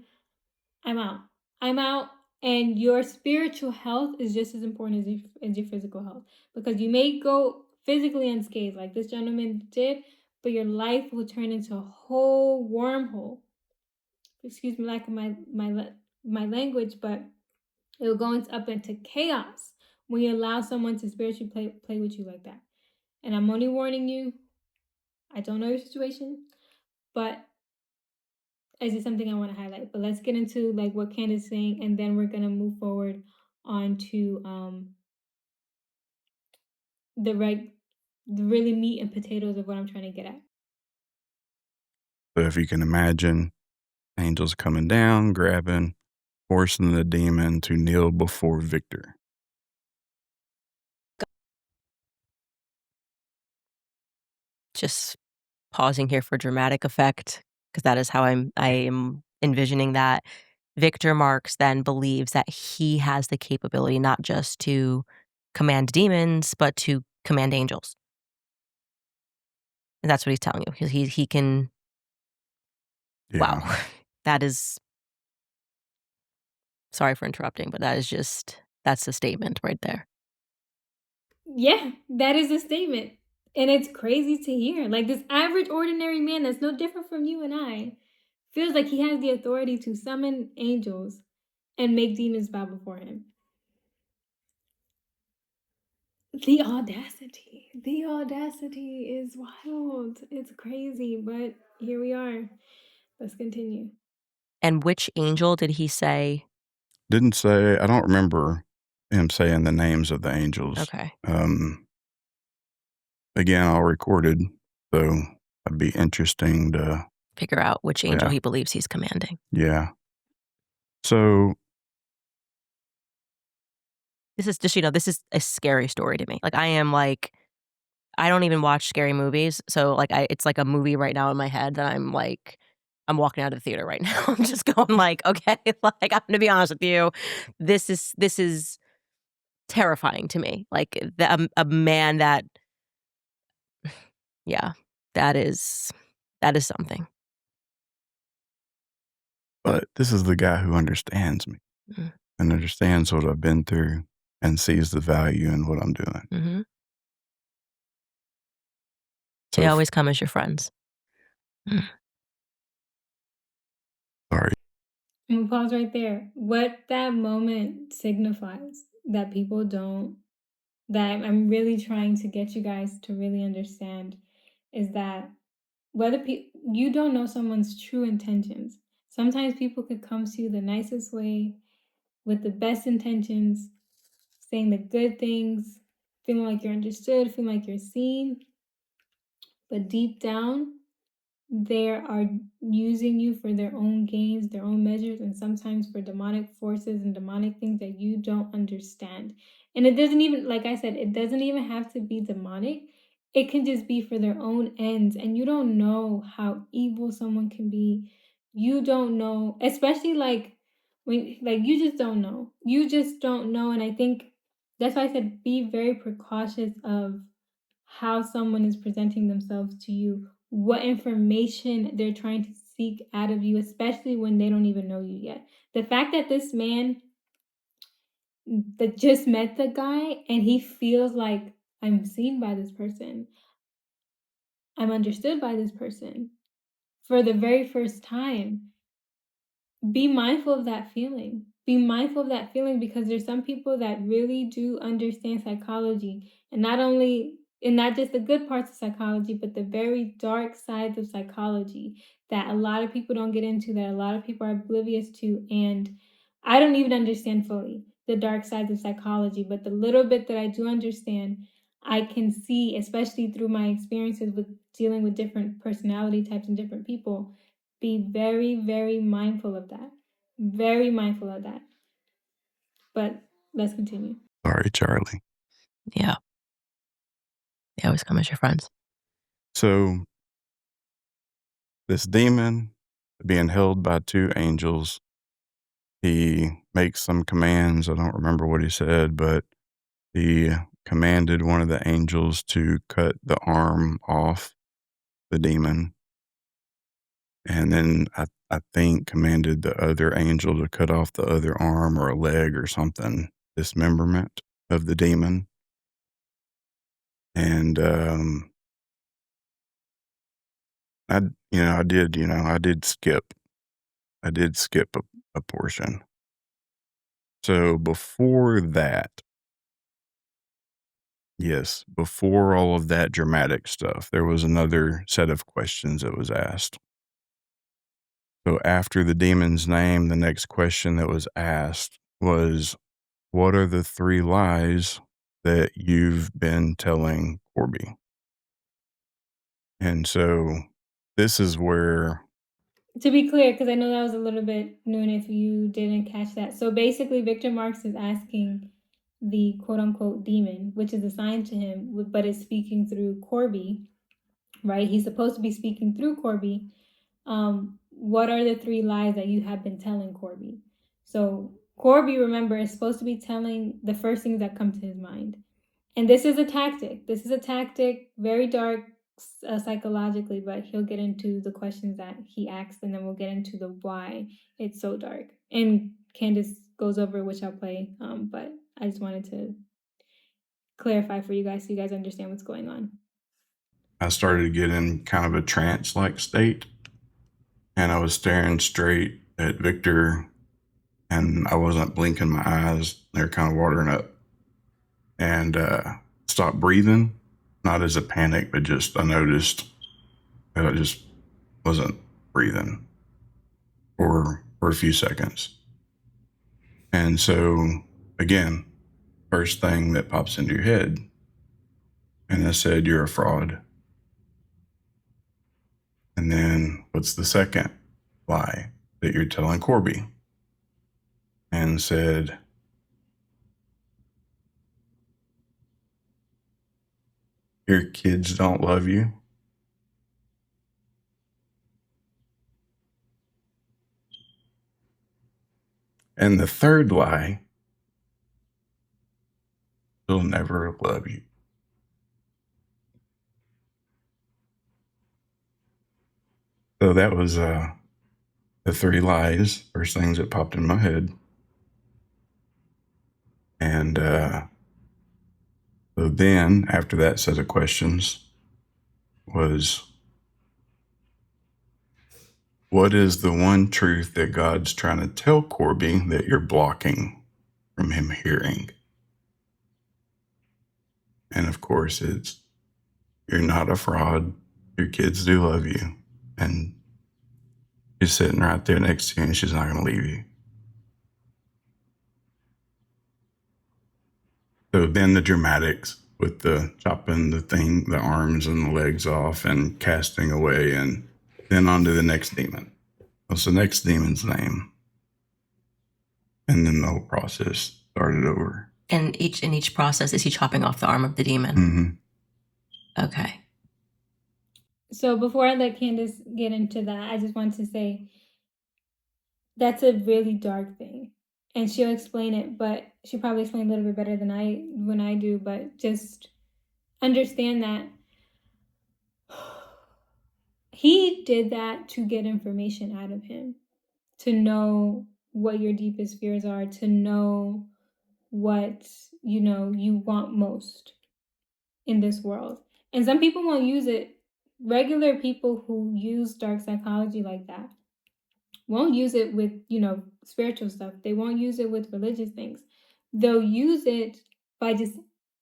I'm out. I'm out. And your spiritual health is just as important as your physical health, because you may go physically unscathed like this gentleman did, but your life will turn into a whole wormhole. Excuse me, lack of my language, but it will go up into chaos when you allow someone to spiritually play with you like that. And I'm only warning you. I don't know your situation, but it's just something I want to highlight. But let's get into like what Candace is saying, and then we're gonna move forward on to the really meat and potatoes of what I'm trying to get at. So if you can imagine angels coming down, grabbing, forcing the demon to kneel before Victor. Just pausing here for dramatic effect, because that is how I am envisioning that. Victor Marks then believes that he has the capability not just to command demons, but to command angels. And that's what he's telling you. He can. Yeah. Wow. That is. Sorry for interrupting, but that's a statement right there. Yeah, that is a statement. And it's crazy to hear. Like this average, ordinary man that's no different from you and I feels like he has the authority to summon angels and make demons bow before him. The audacity is wild. It's crazy, but here we are. Let's continue. And which angel did he say? Didn't say, I don't remember him saying the names of the angels. Okay. Again, all recorded, so it'd be interesting to Figure out which angel Yeah. he believes he's commanding. Yeah. So This is just, this is a scary story to me. Like I don't even watch scary movies. So like it's like a movie right now in my head that I'm walking out of the theater right now. I'm just going like, okay, like I'm gonna be honest with you. This is terrifying to me. Like a man that, yeah, that is something. but this is the guy who understands me Mhm. and understands what I've been through and sees the value in what I'm doing. Mm-hmm. So They always come as your friends. sorry. I'm gonna pause right there. What that moment signifies that people don't, that I'm really trying to get you guys to really understand, is that whether you don't know someone's true intentions. Sometimes people could come to you the nicest way, with the best intentions, saying the good things, feeling like you're understood, feeling like you're seen. But deep down, they are using you for their own gains, their own measures, and sometimes for demonic forces and demonic things that you don't understand. And it doesn't even, like I said, it doesn't even have to be demonic. It can just be for their own ends. And you don't know how evil someone can be you don't know, especially like when you just don't know. You just don't know. And I think that's why I said be very precautious of how someone is presenting themselves to you, what information they're trying to seek out of you, especially when they don't even know you yet. The fact that this man that just met the guy and he feels like I'm seen by this person, I'm understood by this person for the very first time. Be mindful of that feeling. Be mindful of that feeling because there's some people that really do understand psychology, and not just the good parts of psychology, but the very dark sides of psychology that a lot of people don't get into, that a lot of people are oblivious to. And I don't even understand fully the dark sides of psychology, but the little bit that I do understand, I can see, especially through my experiences with dealing with different personality types and different people. Be very, very mindful of that. Very mindful of that. But let's continue. Sorry, Charlie. Yeah. They always come as your friends. So this demon being held by two angels, he makes some commands. I don't remember what he said, but he commanded one of the angels to cut the arm off the demon. And then I think commanded the other angel to cut off the other arm or a leg or something, dismemberment of the demon. And I did skip a portion. So before all of that dramatic stuff, there was another set of questions that was asked. So after the demon's name, the next question that was asked was, what are the 3 lies that you've been telling Corby? And so this is where, To be clear, because I know that was a little bit new and if you didn't catch that. So basically, Victor Marx is asking the quote unquote demon, which is assigned to him, but is speaking through Corby, right? He's supposed to be speaking through Corby. What are the 3 lies that you have been telling Corby? So Corby, remember, is supposed to be telling the first things that come to his mind. And this is a tactic. This is a tactic, very dark psychologically, but he'll get into the questions that he asked, and then we'll get into the why it's so dark. And Candace goes over, which I'll play, but I just wanted to clarify for you guys so you guys understand what's going on. I started to get in kind of a trance-like state, and I was staring straight at Victor, and I wasn't blinking my eyes. They were kind of watering up. And stopped breathing, not as a panic, but just I noticed that I just wasn't breathing for a few seconds. And so, again, first thing that pops into your head, and I said, you're a fraud. And then what's the second lie that you're telling Corby? And said, your kids don't love you. And the third lie, they'll never love you. So that was the 3 lies, first things that popped in my head. And so then, after that set of questions, was what is the one truth that God's trying to tell Corby that you're blocking from him hearing? And of course, it's you're not a fraud. Your kids do love you. And she's sitting right there next to you, and she's not going to leave you. So then the dramatics with the chopping the arms and the legs off and casting away, and then on to the next demon. What's the next demon's name? And then the whole process started over. And in each process, is he chopping off the arm of the demon? Mm-hmm. Okay. So before I let Candace get into that, I just want to say that's a really dark thing. And she'll explain it, but she'll probably explain a little bit better than I do, but just understand that he did that to get information out of him, to know what your deepest fears are, to know what, you want most in this world. And some people won't use it. Regular people who use dark psychology like that won't use it with, spiritual stuff. They won't use it with religious things. They'll use it by just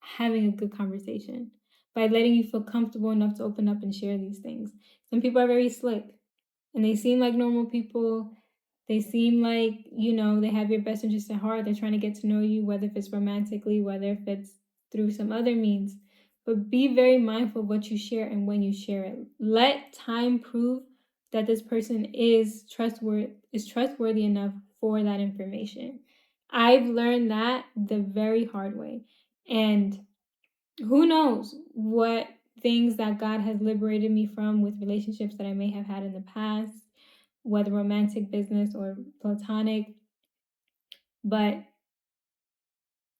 having a good conversation, by letting you feel comfortable enough to open up and share these things. Some people are very slick and they seem like normal people. They seem like, they have your best interest at heart. They're trying to get to know you, whether if it's romantically, whether if it's through some other means. But be very mindful of what you share and when you share it. Let time prove that this person is trustworthy enough for that information. I've learned that the very hard way. And who knows what things that God has liberated me from with relationships that I may have had in the past, whether romantic, business, or platonic. But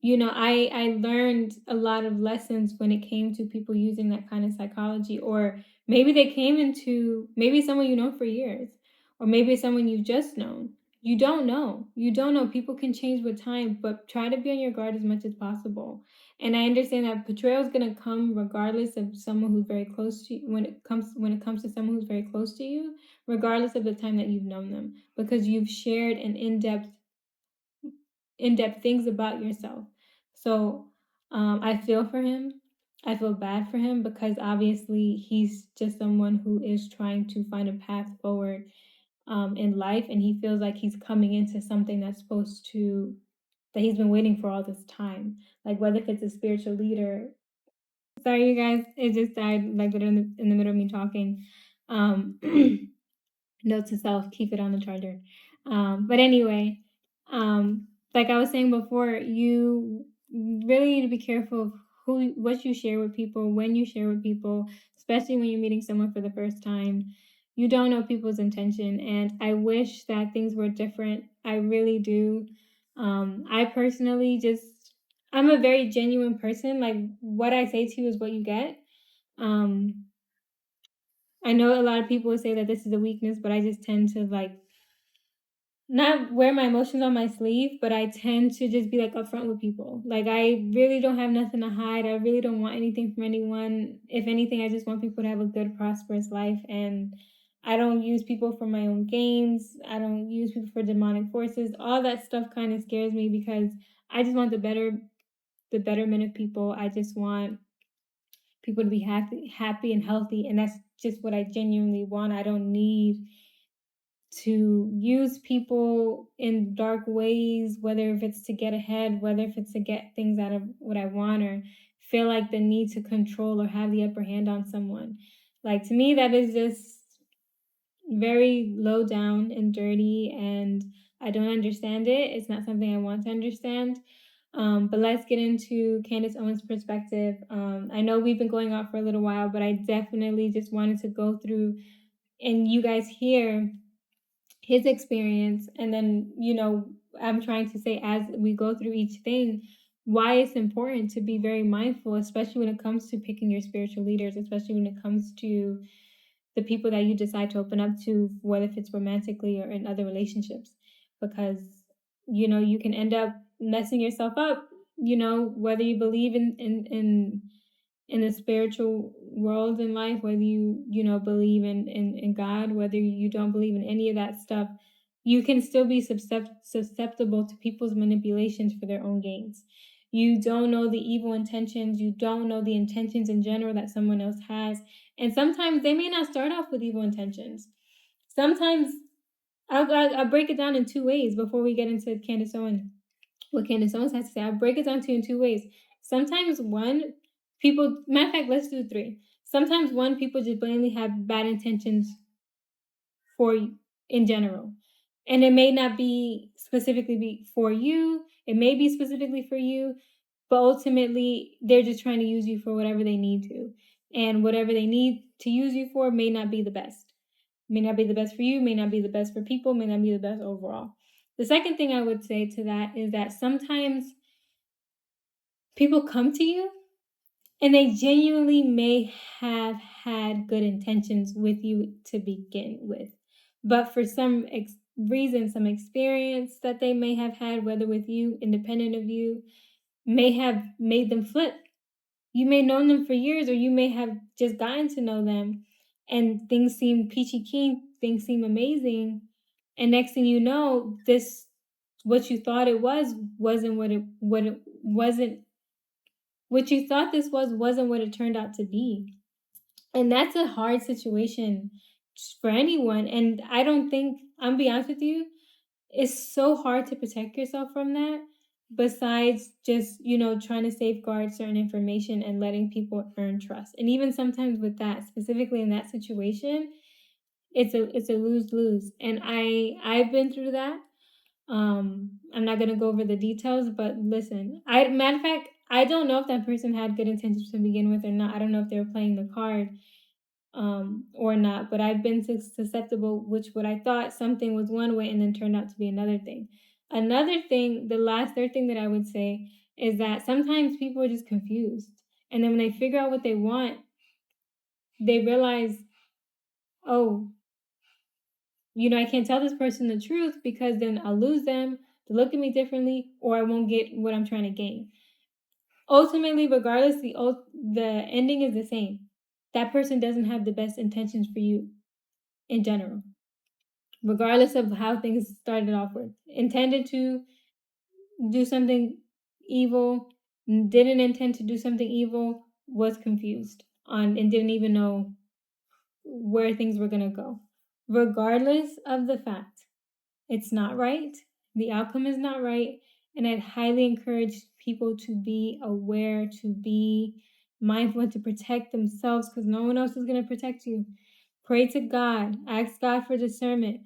I learned a lot of lessons when it came to people using that kind of psychology, or maybe they came into maybe someone you know for years, or maybe someone you've just known. You don't know. You don't know. People can change with time, but try to be on your guard as much as possible. And I understand that betrayal is going to come regardless of someone who's very close to you, when it comes to someone who's very close to you, regardless of the time that you've known them, because you've shared an in-depth things about yourself. So I feel for him. I feel bad for him because obviously he's just someone who is trying to find a path forward in life, and he feels like he's coming into something that he's been waiting for all this time. Like whether if it's a spiritual leader. Sorry, you guys, it just died like in the middle of me talking. Note to self, keep it on the charger. But anyway, like I was saying before, you really need to be careful of what you share with people, when you share with people, especially when you're meeting someone for the first time. You don't know people's intention, and I wish that things were different. I really do. I personally I'm a very genuine person. Like what I say to you is what you get. I know a lot of people would say that this is a weakness, but I just tend to not wear my emotions on my sleeve, but I tend to just be upfront with people. Like I really don't have nothing to hide. I really don't want anything from anyone. If anything, I just want people to have a good, prosperous life. And I don't use people for my own gains. I don't use people for demonic forces. All that stuff kind of scares me because I just want the betterment of people. I just want people to be happy and healthy, and that's just what I genuinely want. I don't need to use people in dark ways, whether if it's to get ahead, whether if it's to get things out of what I want, or feel like the need to control or have the upper hand on someone. Like to me, that is just very low down and dirty, and I don't understand it. It's not something I want to understand. But let's get into Candace Owens' perspective. I know we've been going on for a little while, but I definitely just wanted to go through and you guys hear his experience. And then, I'm trying to say as we go through each thing, why it's important to be very mindful, especially when it comes to picking your spiritual leaders, especially when it comes to the people that you decide to open up to, whether if it's romantically or in other relationships, because you can end up messing yourself up. Whether you believe in the spiritual world in life, whether you believe in God, whether you don't believe in any of that stuff, you can still be susceptible to people's manipulations for their own gains. You don't know the evil intentions. You don't know the intentions in general that someone else has. And sometimes they may not start off with evil intentions. Sometimes I'll break it down in two ways before we get into Candace Owens. What Candace Owens has to say. I'll break it down to you in two ways. Sometimes matter of fact, let's do three. Sometimes people just blatantly have bad intentions for you in general. And it may not be specifically for you. It may be specifically for you, but ultimately they're just trying to use you for whatever they need to. And whatever they need to use you for may not be the best. May not be the best for you, may not be the best for people, may not be the best overall. The second thing I would say to that is that sometimes people come to you and they genuinely may have had good intentions with you to begin with. But for some reason, some experience that they may have had, whether with you, independent of you, may have made them flip. You may have known them for years, or you may have just gotten to know them, and things seem peachy keen, things seem amazing. And next thing you know, this, what you thought it wasn't what it wasn't what you thought this wasn't what it turned out to be. And that's a hard situation for anyone. And I don't think, I'm be honest with you, it's so hard to protect yourself from that, besides just, trying to safeguard certain information and letting people earn trust. And even sometimes with that, specifically in that situation, it's a lose-lose. And I've been through that. I'm not gonna go over the details, but listen, matter of fact, I don't know if that person had good intentions to begin with or not. I don't know if they were playing the card or not, but I've been susceptible, which what I thought something was one way and then turned out to be another thing. Another thing, third thing that I would say is that sometimes people are just confused. And then when they figure out what they want, they realize, oh, I can't tell this person the truth because then I'll lose them, to look at me differently, or I won't get what I'm trying to gain. Ultimately, regardless, the ending is the same. That person doesn't have the best intentions for you in general, regardless of how things started off with. Intended to do something evil, didn't intend to do something evil, was confused and didn't even know where things were going to go. Regardless of the fact, it's not right. The outcome is not right. And I'd highly encourage people to be aware, to be mindful, and to protect themselves, because no one else is going to protect you. Pray to God. Ask God for discernment.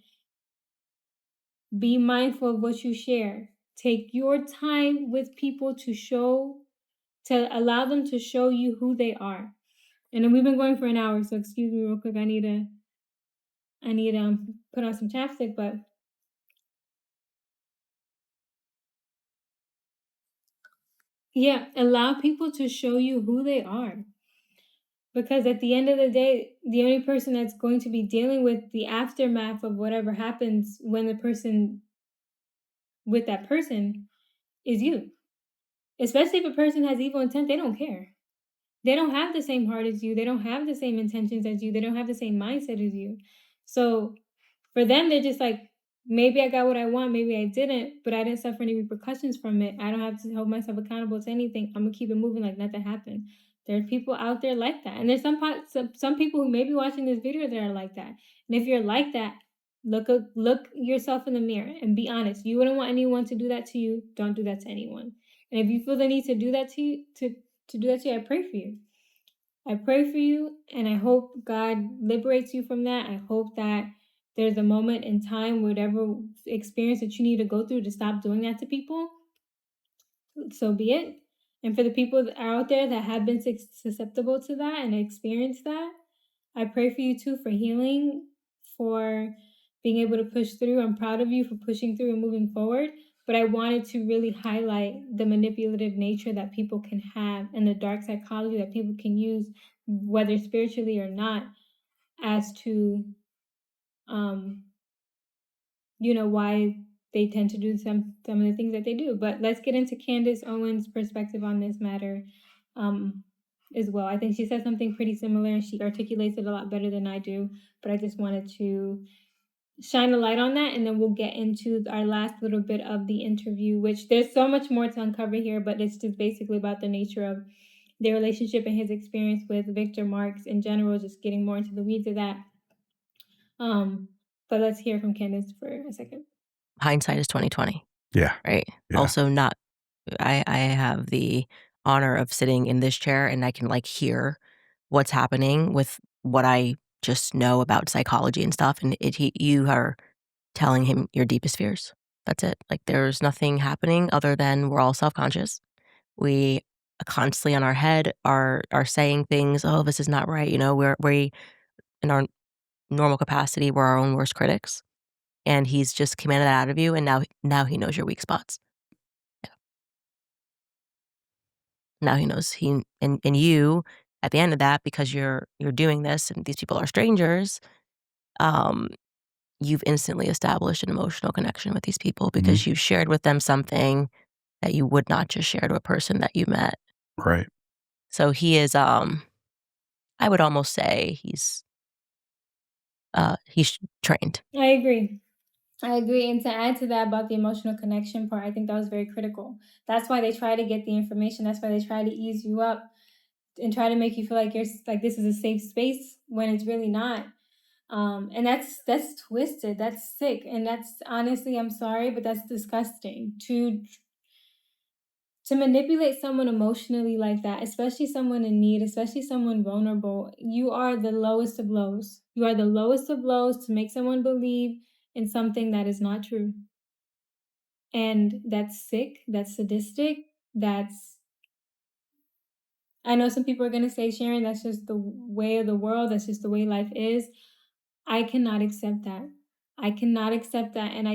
Be mindful of what you share. Take your time with people to allow them to show you who they are. And then we've been going for an hour, so excuse me real quick. I need to put on some chapstick, but yeah, allow people to show you who they are. Because at the end of the day, the only person that's going to be dealing with the aftermath of whatever happens when with that person is you. Especially if a person has evil intent, they don't care. They don't have the same heart as you. They don't have the same intentions as you. They don't have the same mindset as you. So for them, they're just like, maybe I got what I want, maybe I didn't, but I didn't suffer any repercussions from it. I don't have to hold myself accountable to anything. I'm gonna keep it moving like nothing happened. There are people out there like that, and there's some people who may be watching this video that are like that. And if you're like that, look yourself in the mirror and be honest. You wouldn't want anyone to do that to you. Don't do that to anyone. And if you feel the need to do that to you, to do that to you, I pray for you. I pray for you, and I hope God liberates you from that. I hope that there's a moment in time, whatever experience that you need to go through to stop doing that to people. So be it. And for the people that are out there that have been susceptible to that and experienced that, I pray for you too, for healing, for being able to push through. I'm proud of you for pushing through and moving forward. But I wanted to really highlight the manipulative nature that people can have and the dark psychology that people can use, whether spiritually or not, as to, why they tend to do some of the things that they do. But let's get into Candace Owens' perspective on this matter as well. I think she said something pretty similar, and she articulates it a lot better than I do. But I just wanted to shine a light on that, and then we'll get into our last little bit of the interview, which there's so much more to uncover here, but it's just basically about the nature of their relationship and his experience with Victor Marx in general, just getting more into the weeds of that. But let's hear from Candace for a second. Hindsight is 2020. Yeah. Right. Yeah. Also, I have the honor of sitting in this chair, and I can hear what's happening with what I just know about psychology and stuff. And you are telling him your deepest fears. That's it. There's nothing happening other than we're all self-conscious. We constantly on our head are saying things. Oh, this is not right. We in our normal capacity, we're our own worst critics. And he's just commanded that out of you, and now he knows your weak spots. Now he knows and you at the end of that, because you're doing this and these people are strangers, you've instantly established an emotional connection with these people because you've shared with them something that you would not just share to a person that you met. Right. So he is I would almost say he's trained. I agree. And to add to that about the emotional connection part, I think that was very critical. That's why they try to get the information. That's why they try to ease you up and try to make you feel like you're like this is a safe space when it's really not. And that's twisted. That's sick. And that's honestly, I'm sorry, but that's disgusting. To manipulate someone emotionally like that, especially someone in need, especially someone vulnerable, you are the lowest of lows. You are the lowest of lows to make someone believe in something that is not true. And that's sick, that's sadistic, I know some people are going to say, Sharon, that's just the way of the world, that's just the way life is. I cannot accept that. I cannot accept that, and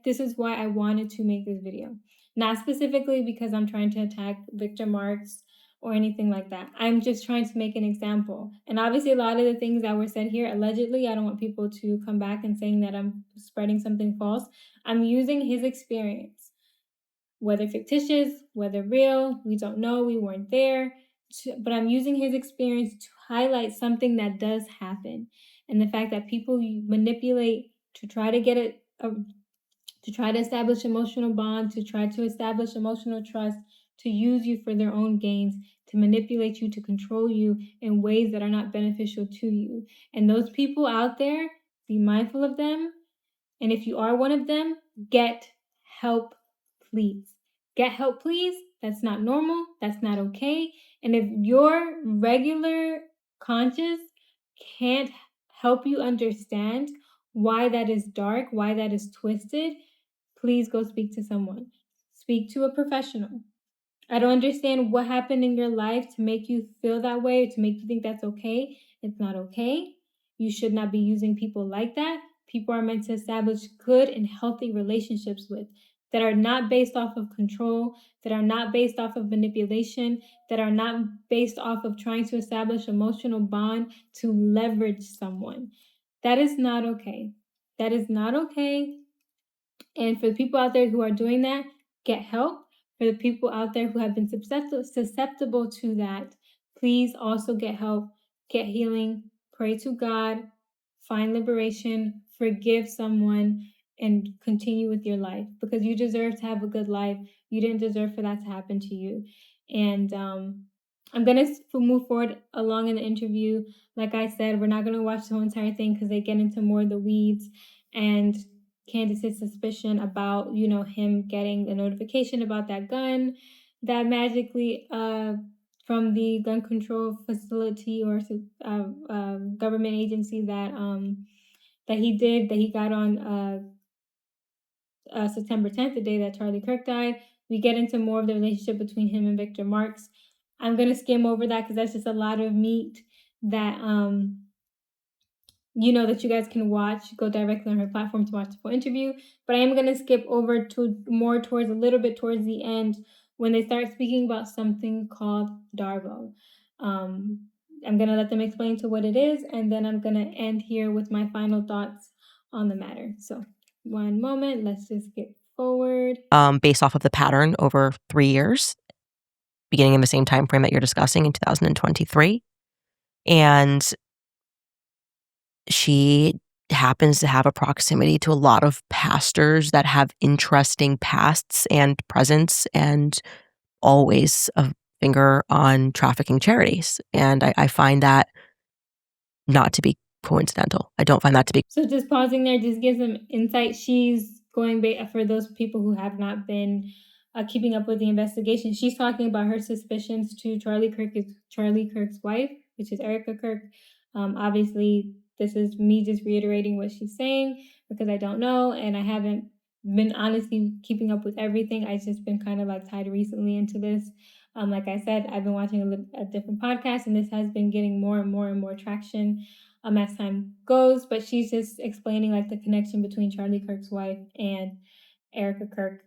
this is why I wanted to make this video. Not specifically because I'm trying to attack Victor Marx or anything like that. I'm just trying to make an example. And obviously a lot of the things that were said here, allegedly, I don't want people to come back and saying that I'm spreading something false. I'm using his experience, whether fictitious, whether real, we don't know, we weren't there, but I'm using his experience to highlight something that does happen. And the fact that people manipulate to try to get it, to try to establish emotional bond, to try to establish emotional trust, to use you for their own gains, to manipulate you, to control you in ways that are not beneficial to you. And those people out there, be mindful of them. And if you are one of them, get help, please. Get help, please. That's not normal. That's not okay. And if your regular conscious can't help you understand why that is dark, why that is twisted, please go speak to someone. Speak to a professional. I don't understand what happened in your life to make you feel that way, to make you think that's okay. It's not okay. You should not be using people like that. People are meant to establish good and healthy relationships with that are not based off of control, that are not based off of manipulation, that are not based off of trying to establish emotional bond to leverage someone. That is not okay. That is not okay. And for the people out there who are doing that, get help. For the people out there who have been susceptible to that, please also get help, get healing, pray to God, find liberation, forgive someone, and continue with your life because you deserve to have a good life. You didn't deserve for that to happen to you. And I'm going to move forward along in the interview. Like I said, we're not going to watch the whole entire thing because they get into more of the weeds and Candace's suspicion about, him getting a notification about that gun that magically from the gun control facility or government agency that he got on September 10th, the day that Charlie Kirk died. We get into more of the relationship between him and Victor Marx. I'm going to skim over that because that's just a lot of meat that that you guys can watch. Go directly on her platform to watch the full interview. But I am going to skip over to a little bit towards the end when they start speaking about something called DARVO. I'm going to let them explain to what it is, and then I'm going to end here with my final thoughts on the matter. So one moment, let's just get forward. Based off of the pattern over 3 years, beginning in the same time frame that you're discussing in 2023. And she happens to have a proximity to a lot of pastors that have interesting pasts and presence and always a finger on trafficking charities. And I find that not to be coincidental. I don't find that to be. So just pausing there just gives them insight. She's going for those people who have not been keeping up with the investigation. She's talking about her suspicions to Charlie Kirk's wife, which is Erica Kirk. Obviously, this is me just reiterating what she's saying because I don't know and I haven't been honestly keeping up with everything. I've just been kind of like tied recently into this. Like I said, I've been watching a different podcast and this has been getting more and more and more traction. as time goes. But she's just explaining like the connection between Charlie Kirk's wife and Erica Kirk.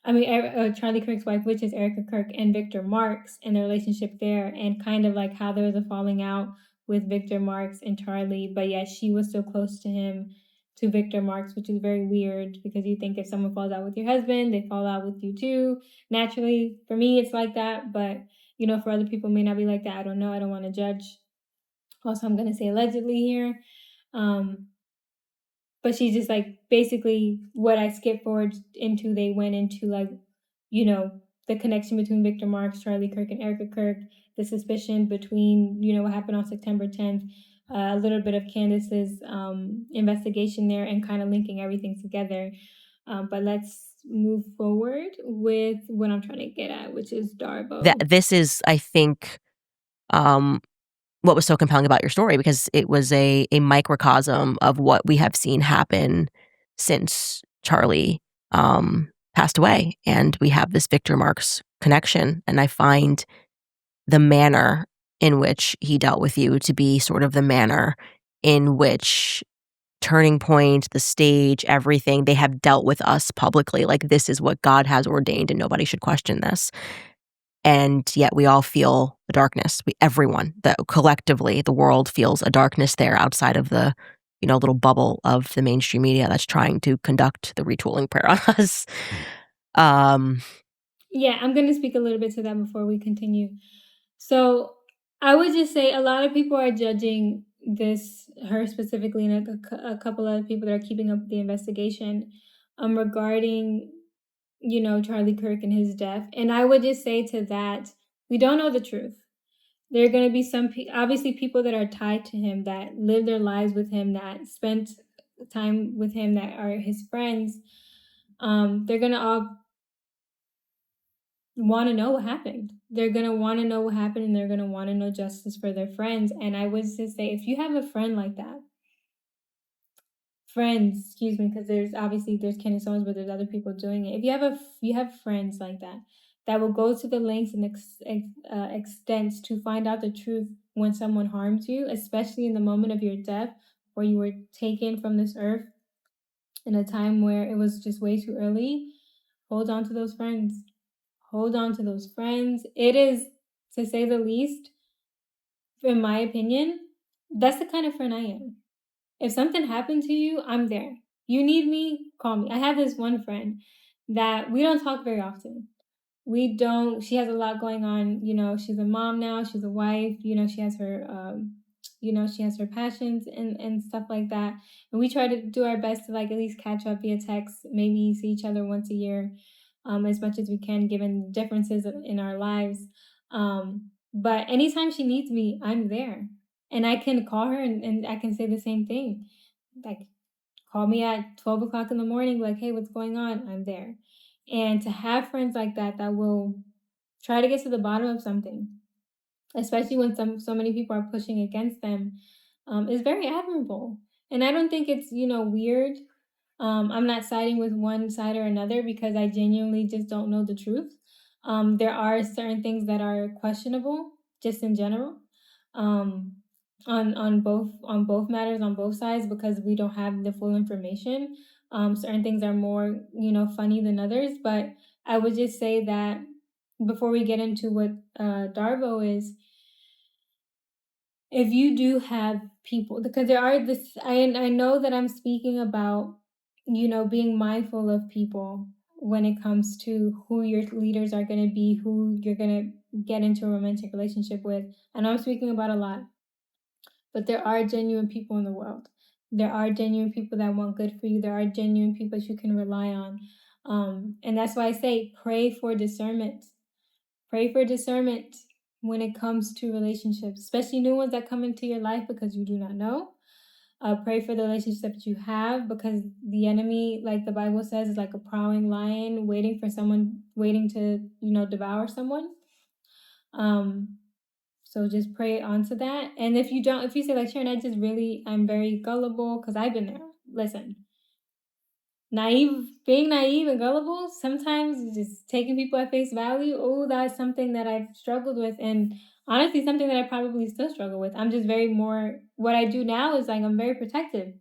Charlie Kirk's wife, which is Erica Kirk, and Victor Marks, and the relationship there, and kind of like how there was a falling out with Victor Marks and Charlie, but yet she was still close to him, to Victor Marks, which is very weird because you think if someone falls out with your husband, they fall out with you too. Naturally, for me, it's like that, but for other people, it may not be like that. I don't know. I don't want to judge. Also, I'm going to say allegedly here. But she's just like, basically what I skipped forward into, they went into like, the connection between Victor Marks, Charlie Kirk, and Erica Kirk, the suspicion between, what happened on September 10th, a little bit of Candace's investigation there, and kind of linking everything together. But let's move forward with what I'm trying to get at, which is DARVO. This is, I think, what was so compelling about your story, because it was a microcosm of what we have seen happen since Charlie passed away. And we have this Victor Marks connection. And I find the manner in which he dealt with you to be sort of the manner in which Turning Point, the stage, everything, they have dealt with us publicly. Like, this is what God has ordained and nobody should question this. And yet we all feel the darkness. Everyone, collectively, the world feels a darkness there outside of the, little bubble of the mainstream media that's trying to conduct the retooling prayer on us. Yeah, I'm going to speak a little bit to that before we continue. So I would just say a lot of people are judging her specifically, and a couple other people that are keeping up the investigation regarding, Charlie Kirk and his death. And I would just say to that, we don't know the truth. There are going to be obviously people that are tied to him, that live their lives with him, that spent time with him, that are his friends. They're going to all want to know what happened. They're going to want to know what happened, and they're going to want to know justice for their friends. And I would just say, if you have a friend like that, because there's Candace Owens, but there's other people doing it. If you have friends like that will go to the lengths and extents to find out the truth when someone harms you, especially in the moment of your death, where you were taken from this earth in a time where it was just way too early, hold on to those friends. Hold on to those friends. It is, to say the least, in my opinion, that's the kind of friend I am. If something happened to you, I'm there. You need me, call me. I have this one friend that we don't talk very often. She has a lot going on. She's a mom now, she's a wife, she has her passions and stuff like that. And we try to do our best to like at least catch up via text, maybe see each other once a year, as much as we can, given differences in our lives. But anytime she needs me, I'm there. And I can call her and I can say the same thing. Like, call me at 12 o'clock in the morning, like, hey, what's going on? I'm there. And to have friends like that will try to get to the bottom of something, especially when so many people are pushing against them, is very admirable. And I don't think it's, weird. I'm not siding with one side or another because I genuinely just don't know the truth. There are certain things that are questionable, just in general, on both matters, on both sides, because we don't have the full information. Certain things are more, funny than others. But I would just say that before we get into what DARVO is, if you do have people, because there are this, I know that I'm speaking about, being mindful of people when it comes to who your leaders are going to be, who you're going to get into a romantic relationship with. I know I'm speaking about a lot, but there are genuine people in the world. There are genuine people that want good for you. There are genuine people that you can rely on. And that's why I say pray for discernment. Pray for discernment when it comes to relationships, especially new ones that come into your life because you do not know. Pray for the relationships that you have, because the enemy, like the Bible says, is like a prowling lion waiting to, devour someone. So just pray onto that. And if you say like, Sharon, I'm very gullible, because I've been there. Listen, being naive and gullible, sometimes just taking people at face value, that's something that I've struggled with. And honestly something that I probably still struggle with. I'm just what I do now is like I'm very protective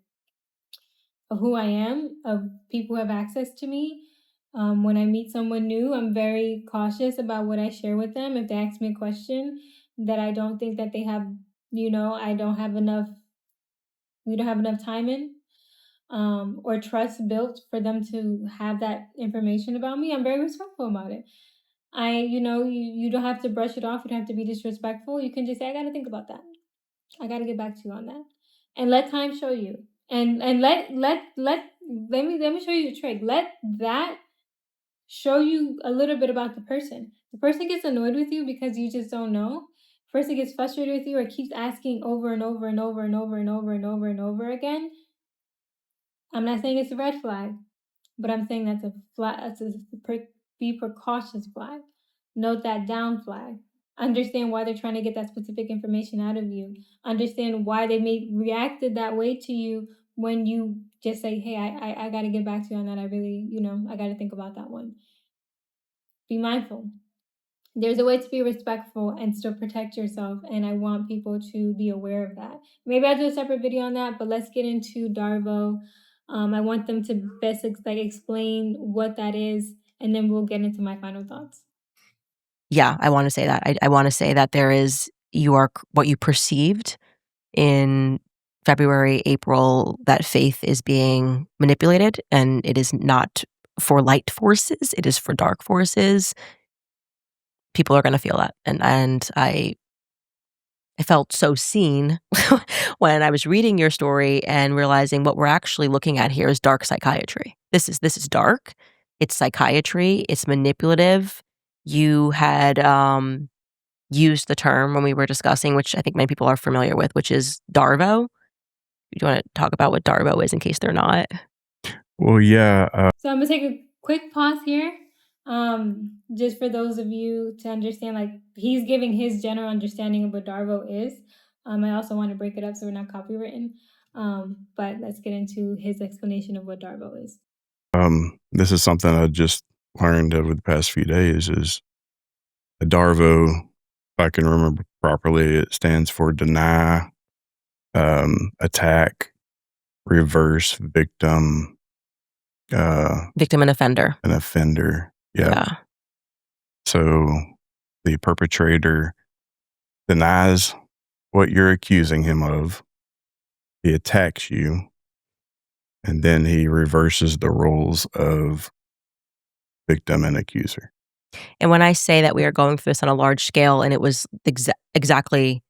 of who I am, of people who have access to me. When I meet someone new, I'm very cautious about what I share with them. If they ask me a question that I don't think that they have, I don't have enough, we don't have enough time in, or trust built for them to have that information about me, I'm very respectful about it. You don't have to brush it off. You don't have to be disrespectful. You can just say, I got to think about that. I got to get back to you on that, and let time show you. And let me show you the trick. Let that show you a little bit about the person. The person gets annoyed with you because you just don't know. The person gets frustrated with you or keeps asking over and over and over and over and over and over and over again. I'm not saying it's a red flag, but I'm saying that's a flag. Be precautious flag. Note that down flag. Understand why they're trying to get that specific information out of you. Understand why they may reacted that way to you when you just say, hey, I got to get back to you on that. I really, I got to think about that one. Be mindful. There's a way to be respectful and still protect yourself, and I want people to be aware of that. Maybe I'll do a separate video on that, but let's get into DARVO. I want them to best explain what that is, and then we'll get into my final thoughts. Yeah, I want to say that. I want to say that you are what you perceived in February, April, that faith is being manipulated, and it is not for light forces, it is for dark forces. People are going to feel that. And I felt so seen when I was reading your story and realizing what we're actually looking at here is dark psychiatry. This is dark. It's psychiatry. It's manipulative. You had used the term when we were discussing, which I think many people are familiar with, which is DARVO. Do you want to talk about what DARVO is in case they're not? Well, yeah. So I'm going to take a quick pause here. Just for those of you to understand, like he's giving his general understanding of what DARVO is. I also want to break it up so we're not copywritten. But let's get into his explanation of what DARVO is. This is something I just learned over the past few days is a DARVO, if I can remember properly, it stands for deny, attack, reverse, victim, victim and offender. An offender. Yeah. So the perpetrator denies what you're accusing him of. He attacks you. And then he reverses the roles of victim and accuser. And when I say that we are going through this on a large scale, and it was exactly.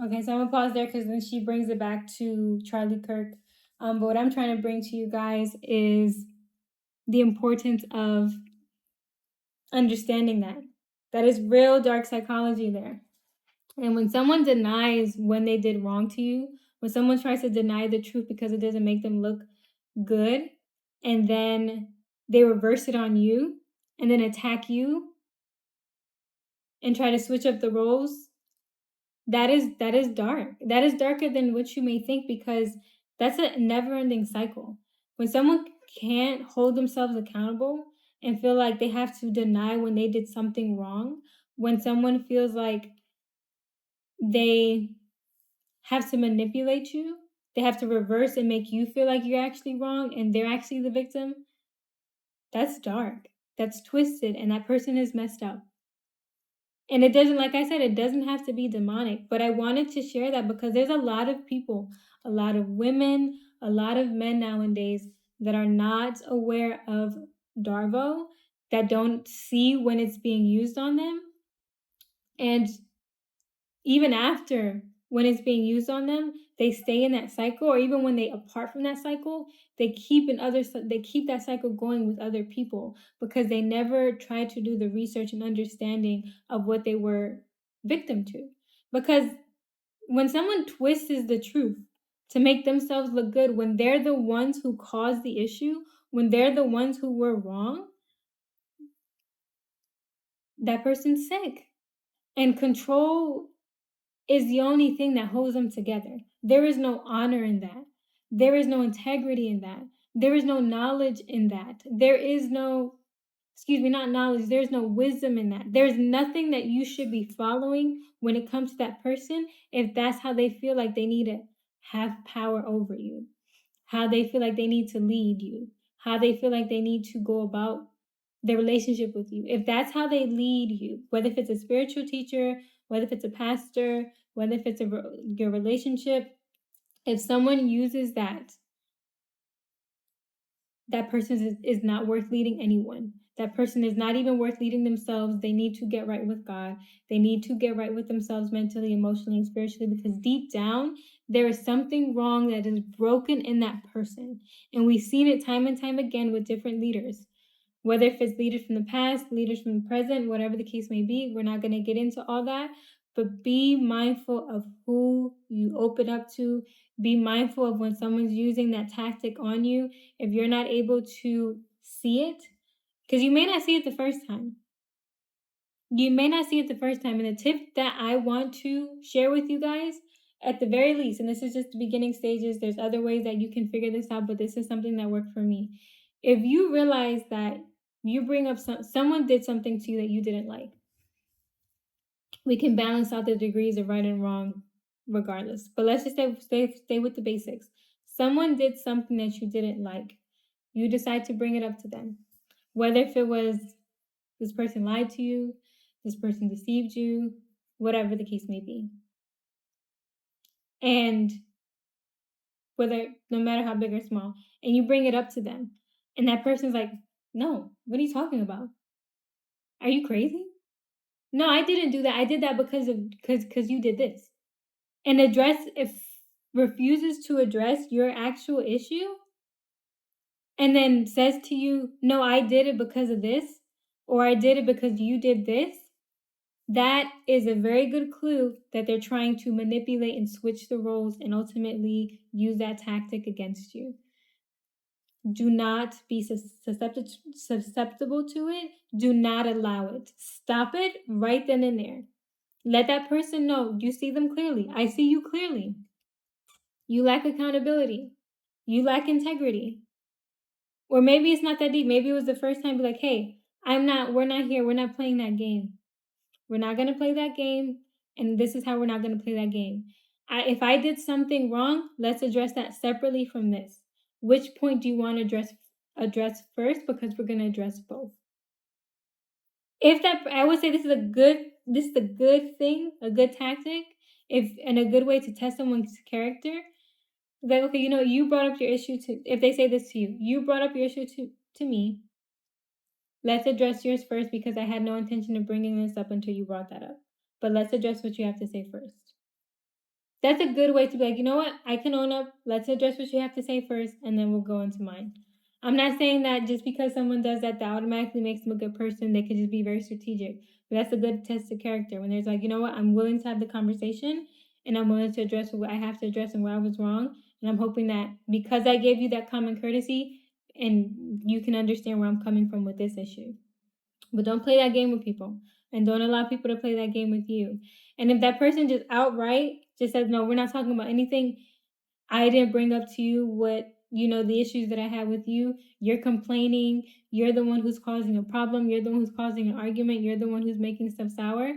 Okay, so I'm gonna pause there because then she brings it back to Charlie Kirk. But what I'm trying to bring to you guys is the importance of understanding that is real dark psychology there. And when someone denies when they did wrong to you, when someone tries to deny the truth because it doesn't make them look good, and then they reverse it on you and then attack you and try to switch up the roles, that is dark. That is darker than what you may think, because that's a never-ending cycle. When someone can't hold themselves accountable and feel like they have to deny when they did something wrong, when someone feels like they have to manipulate you, they have to reverse and make you feel like you're actually wrong and they're actually the victim, that's dark. That's twisted, and that person is messed up. And it doesn't, like I said, it doesn't have to be demonic, but I wanted to share that because there's a lot of people, a lot of women, a lot of men nowadays that are not aware of DARVO, that don't see when it's being used on them. And even after when it's being used on them, they stay in that cycle, or even when they apart from that cycle, they keep that cycle going with other people because they never try to do the research and understanding of what they were victim to. Because when someone twists the truth to make themselves look good, when they're the ones who caused the issue, when they're the ones who were wrong, that person's sick. And control is the only thing that holds them together. There is no honor in that. There is no integrity in that. There is no knowledge in that. There is no not knowledge, there's no wisdom in that. There's nothing that you should be following when it comes to that person if that's how they feel like they need to have power over you, how they feel like they need to lead you, how they feel like they need to go about their relationship with you. If that's how they lead you, whether if it's a spiritual teacher, whether if it's a pastor, whether if it's your relationship, if someone uses that person is not worth leading anyone. That person is not even worth leading themselves. They need to get right with God. They need to get right with themselves mentally, emotionally, and spiritually, because deep down, there is something wrong that is broken in that person. And we've seen it time and time again with different leaders. Whether if it's leaders from the past, leaders from the present, whatever the case may be, we're not going to get into all that. But be mindful of who you open up to. Be mindful of when someone's using that tactic on you. If you're not able to see it, because you may not see it the first time. You may not see it the first time. And the tip that I want to share with you guys, at the very least, and this is just the beginning stages, there's other ways that you can figure this out, but this is something that worked for me. If you realize that you bring up someone did something to you that you didn't like, we can balance out the degrees of right and wrong regardless. But let's just stay with the basics. Someone did something that you didn't like. You decide to bring it up to them. Whether if it was this person lied to you, this person deceived you, whatever the case may be. And no matter how big or small, and you bring it up to them, and that person's like, no, what are you talking about? Are you crazy? No, I didn't do that. I did that because you did this. And refuses to address your actual issue, and then says to you, no, I did it because of this, or I did it because you did this, that is a very good clue that they're trying to manipulate and switch the roles and ultimately use that tactic against you. Do not be susceptible to it. Do not allow it. Stop it right then and there. Let that person know you see them clearly. I see you clearly. You lack accountability. You lack integrity. Or maybe it's not that deep. Maybe it was the first time, be like, hey, we're not here. We're not playing that game. We're not going to play that game. And this is how we're not going to play that game. If I did something wrong, let's address that separately from this. Which point do you want to address first? Because we're going to address both. I would say this is a good thing, a good tactic, and a good way to test someone's character. Like, okay, you brought up your issue if they say this to you, you brought up your issue to me. Let's address yours first because I had no intention of bringing this up until you brought that up. But let's address what you have to say first. That's a good way to be like, you know what? I can own up. Let's address what you have to say first, and then we'll go into mine. I'm not saying that just because someone does that automatically makes them a good person. They could just be very strategic. But that's a good test of character when there's like, you know what? I'm willing to have the conversation, and I'm willing to address what I have to address and where I was wrong. And I'm hoping that because I gave you that common courtesy, and you can understand where I'm coming from with this issue. But don't play that game with people, and don't allow people to play that game with you. And if that person just outright just says, no, we're not talking about anything, I didn't bring up to you the issues that I had with you, you're complaining, you're the one who's causing a problem, you're the one who's causing an argument, you're the one who's making stuff sour,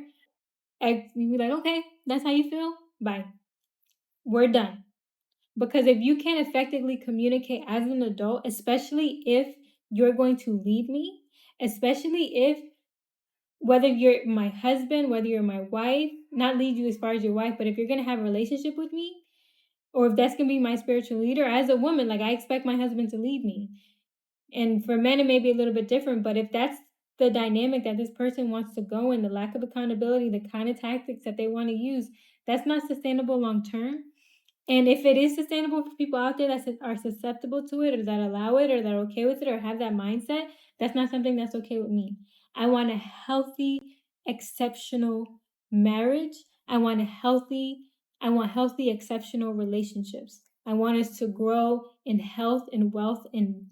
you'd be like, okay, that's how you feel? Bye. We're done. Because if you can't effectively communicate as an adult, especially if you're going to lead me, especially if whether you're my husband, whether you're my wife, not lead you as far as your wife, but if you're going to have a relationship with me, or if that's going to be my spiritual leader, as a woman, like I expect my husband to lead me. And for men, it may be a little bit different, but if that's the dynamic that this person wants to go in, the lack of accountability, the kind of tactics that they want to use, that's not sustainable long term. And if it is sustainable for people out there that are susceptible to it, or that allow it, or that are okay with it, or have that mindset, that's not something that's okay with me. I want a healthy, exceptional marriage. I want healthy, exceptional relationships. I want us to grow in health and wealth and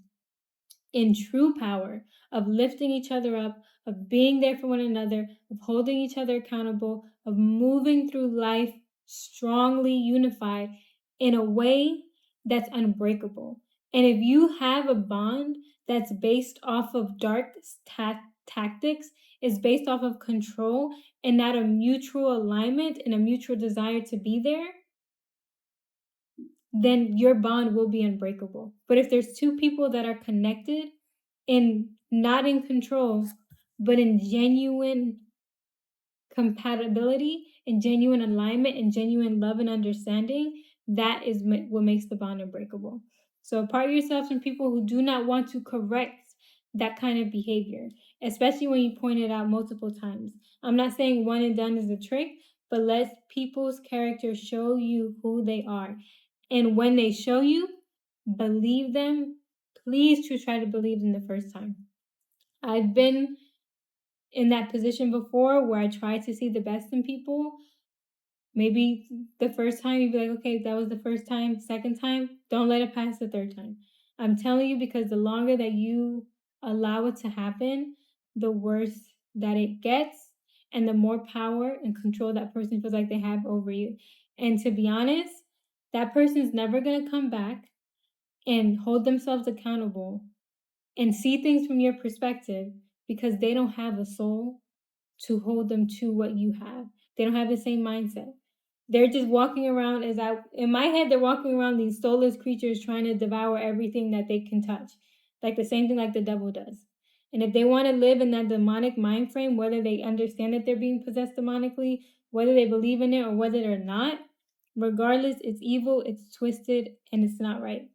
in true power of lifting each other up, of being there for one another, of holding each other accountable, of moving through life strongly unified in a way that's unbreakable. And if you have a bond that's based off of dark tactics, is based off of control and not a mutual alignment and a mutual desire to be there, then your bond will be unbreakable. But if there's two people that are connected and not in control, but in genuine compatibility and genuine alignment and genuine love and understanding, that is what makes the bond unbreakable. So apart yourselves from people who do not want to correct that kind of behavior, especially when you point it out multiple times. I'm not saying one and done is a trick, but let people's character show you who they are. And when they show you, believe them. Please try to believe them the first time. I've been in that position before where I try to see the best in people. Maybe the first time you'd be like, okay, that was the first time. Second time, don't let it pass the third time. I'm telling you, because the longer that you allow it to happen, the worse that it gets and the more power and control that person feels like they have over you. And to be honest, that person's never going to come back and hold themselves accountable and see things from your perspective because they don't have a soul to hold them to what you have. They don't have the same mindset. They're just walking around in my head, they're walking around these soulless creatures trying to devour everything that they can touch. Like the same thing like the devil does. And if they want to live in that demonic mind frame, whether they understand that they're being possessed demonically, whether they believe in it or whether they're not, regardless, it's evil, it's twisted, and it's not right.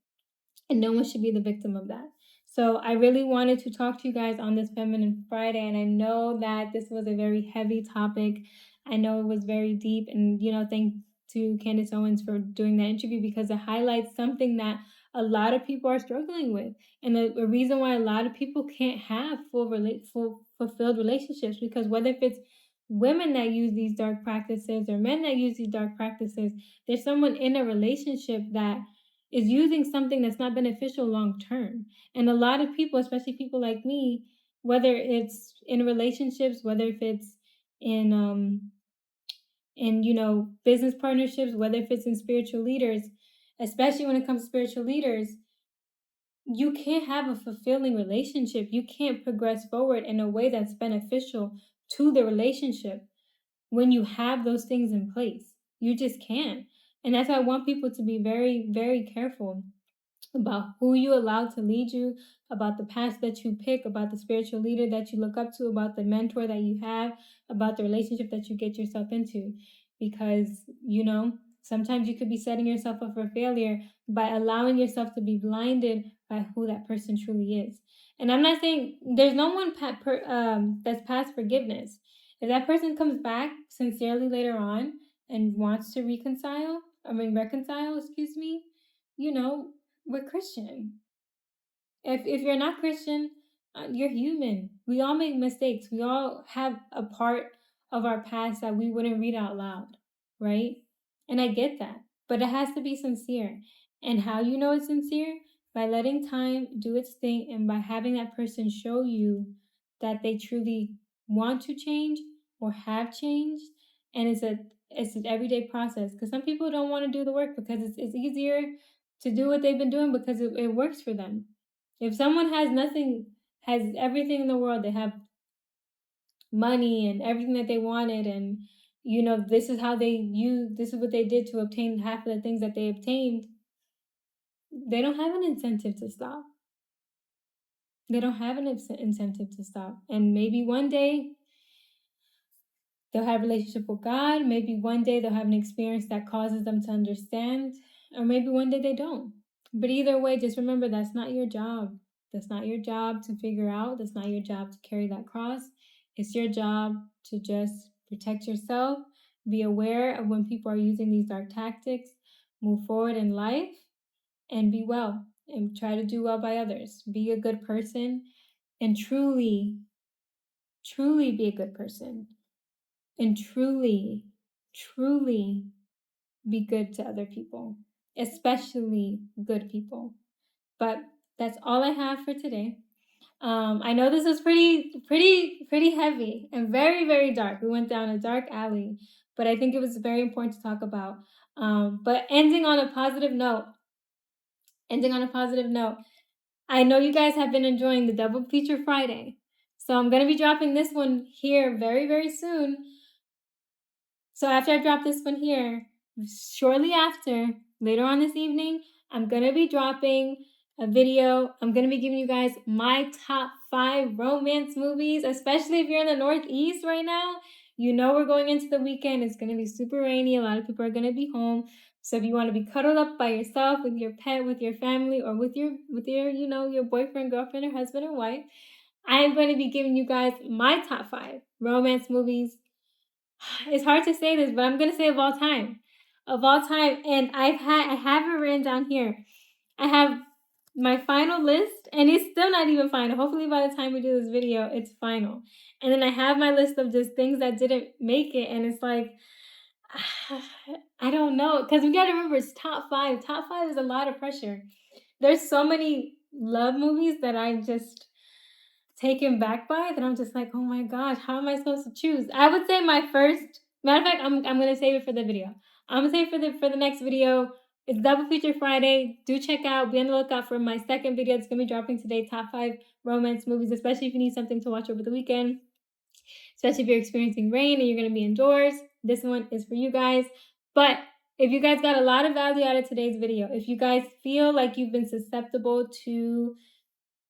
And no one should be the victim of that. So I really wanted to talk to you guys on this Feminine Friday, and I know that this was a very heavy topic. I know it was very deep, and thank to Candace Owens for doing that interview because it highlights something that a lot of people are struggling with, and the reason why a lot of people can't have fulfilled relationships, because whether if it's women that use these dark practices or men that use these dark practices, there's someone in a relationship that is using something that's not beneficial long term. And a lot of people, especially people like me, whether it's in relationships, whether if it's in business partnerships, whether if it's in spiritual leaders, especially when it comes to spiritual leaders, you can't have a fulfilling relationship. You can't progress forward in a way that's beneficial to the relationship when you have those things in place. You just can't. And that's why I want people to be very, very careful about who you allow to lead you, about the path that you pick, about the spiritual leader that you look up to, about the mentor that you have, about the relationship that you get yourself into. Because, sometimes you could be setting yourself up for failure by allowing yourself to be blinded by who that person truly is. And I'm not saying there's no one that's past forgiveness. If that person comes back sincerely later on and wants to reconcile, we're Christian. If you're not Christian, you're human. We all make mistakes. We all have a part of our past that we wouldn't read out loud, right? And I get that, but it has to be sincere. And how you know it's sincere? By letting time do its thing and by having that person show you that they truly want to change or have changed. And it's an everyday process, because some people don't want to do the work because it's easier to do what they've been doing because it works for them. If someone has everything in the world, they have money and everything that they wanted, and this is what they did to obtain half of the things that they obtained, they don't have an incentive to stop. They don't have an incentive to stop. And maybe one day they'll have a relationship with God. Maybe one day they'll have an experience that causes them to understand, or maybe one day they don't. But either way, just remember that's not your job. That's not your job to figure out. That's not your job to carry that cross. It's your job to just protect yourself, be aware of when people are using these dark tactics, move forward in life, and be well, and try to do well by others. Be a good person, and truly, truly be a good person, and truly, truly be good to other people, especially good people. But that's all I have for today. I know this is pretty heavy and very, very dark. We went down a dark alley, but I think it was very important to talk about. But ending on a positive note, ending on a positive note, I know you guys have been enjoying the Double Feature Friday. So I'm going to be dropping this one here very, very soon. So after I drop this one here, shortly after, later on this evening, I'm going to be dropping a video. I'm going to be giving you guys my top 5 romance movies, especially if you're in the Northeast right now. You know we're going into the weekend. It's going to be super rainy. A lot of people are going to be home. So if you want to be cuddled up by yourself, with your pet, with your family, or with your your boyfriend, girlfriend, or husband or wife, I'm going to be giving you guys my top 5 romance movies. It's hard to say this, but I'm gonna say of all time. Of all time. And I have it written down here. I have my final list, and it's still not even final. Hopefully by the time we do this video, it's final. And then I have my list of just things that didn't make it, and it's like I don't know. Because we gotta remember it's top 5. Top 5 is a lot of pressure. There's so many love movies that I just taken back by that I'm just like, oh my gosh, how am I supposed to choose? I would say my first matter of fact, I'm gonna save it for the video. I'm gonna save it for the next video. It's Double Feature Friday. Do check out, be on the lookout for my second video. It's gonna be dropping today, top 5 romance movies, especially if you need something to watch over the weekend. Especially if you're experiencing rain and you're gonna be indoors. This one is for you guys. But if you guys got a lot of value out of today's video, if you guys feel like you've been susceptible to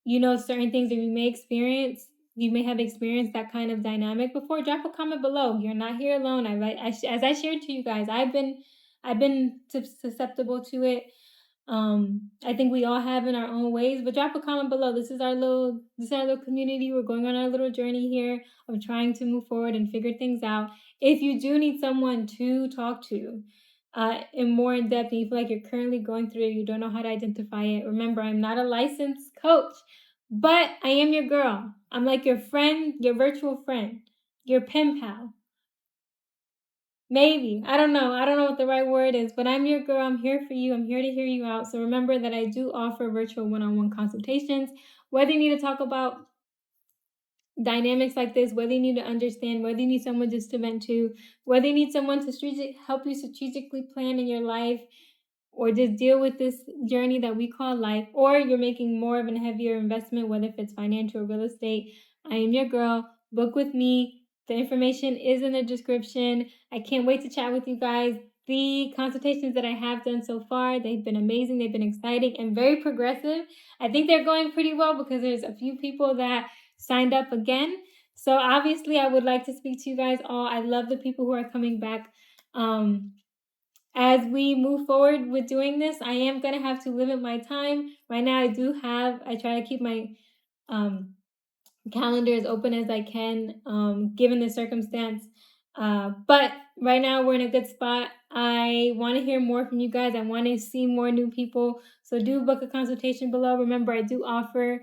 certain things that you may have experienced that kind of dynamic before, drop a comment below. You're not here alone. As I shared to you guys, I've been susceptible to it. I think we all have in our own ways, but drop a comment below. This is our little community. We're going on our little journey here of trying to move forward and figure things out. If you do need someone to talk to, in more in depth, and you feel like you're currently going through it, you don't know how to identify it, remember, I'm not a licensed coach, but I am your girl. I'm like your friend, your virtual friend, your pen pal. Maybe. I don't know. I don't know what the right word is, but I'm your girl. I'm here for you. I'm here to hear you out. So remember that I do offer virtual one-on-one consultations. Whether you need to talk about dynamics like this, whether you need to understand, whether you need someone just to vent to, whether you need someone to help you strategically plan in your life, or just deal with this journey that we call life, or you're making more of a heavier investment, whether if it's financial or real estate, I am your girl. Book with me. The information is in the description. I can't wait to chat with you guys. The consultations that I have done so far, they've been amazing. They've been exciting and very progressive. I think they're going pretty well because there's a few people that signed up again. So obviously I would like to speak to you guys all. I love the people who are coming back. As we move forward with doing this, I am going to have to limit my time. Right now, I try to keep my calendar as open as I can, given the circumstance. But right now, we're in a good spot. I want to hear more from you guys. I want to see more new people. So do book a consultation below. Remember, I do offer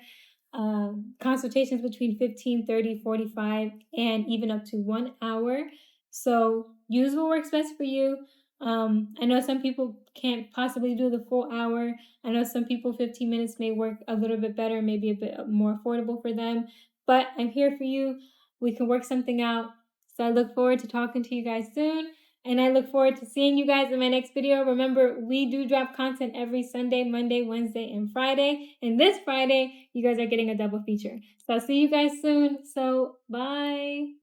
consultations between 15, 30, 45, and even up to 1 hour. So use what works best for you. I know some people can't possibly do the full hour. I know some people 15 minutes may work a little bit better, maybe a bit more affordable for them. But I'm here for you. We can work something out. So I look forward to talking to you guys soon. And I look forward to seeing you guys in my next video. Remember, we do drop content every Sunday, Monday, Wednesday, and Friday. And this Friday, you guys are getting a double feature. So I'll see you guys soon. So bye.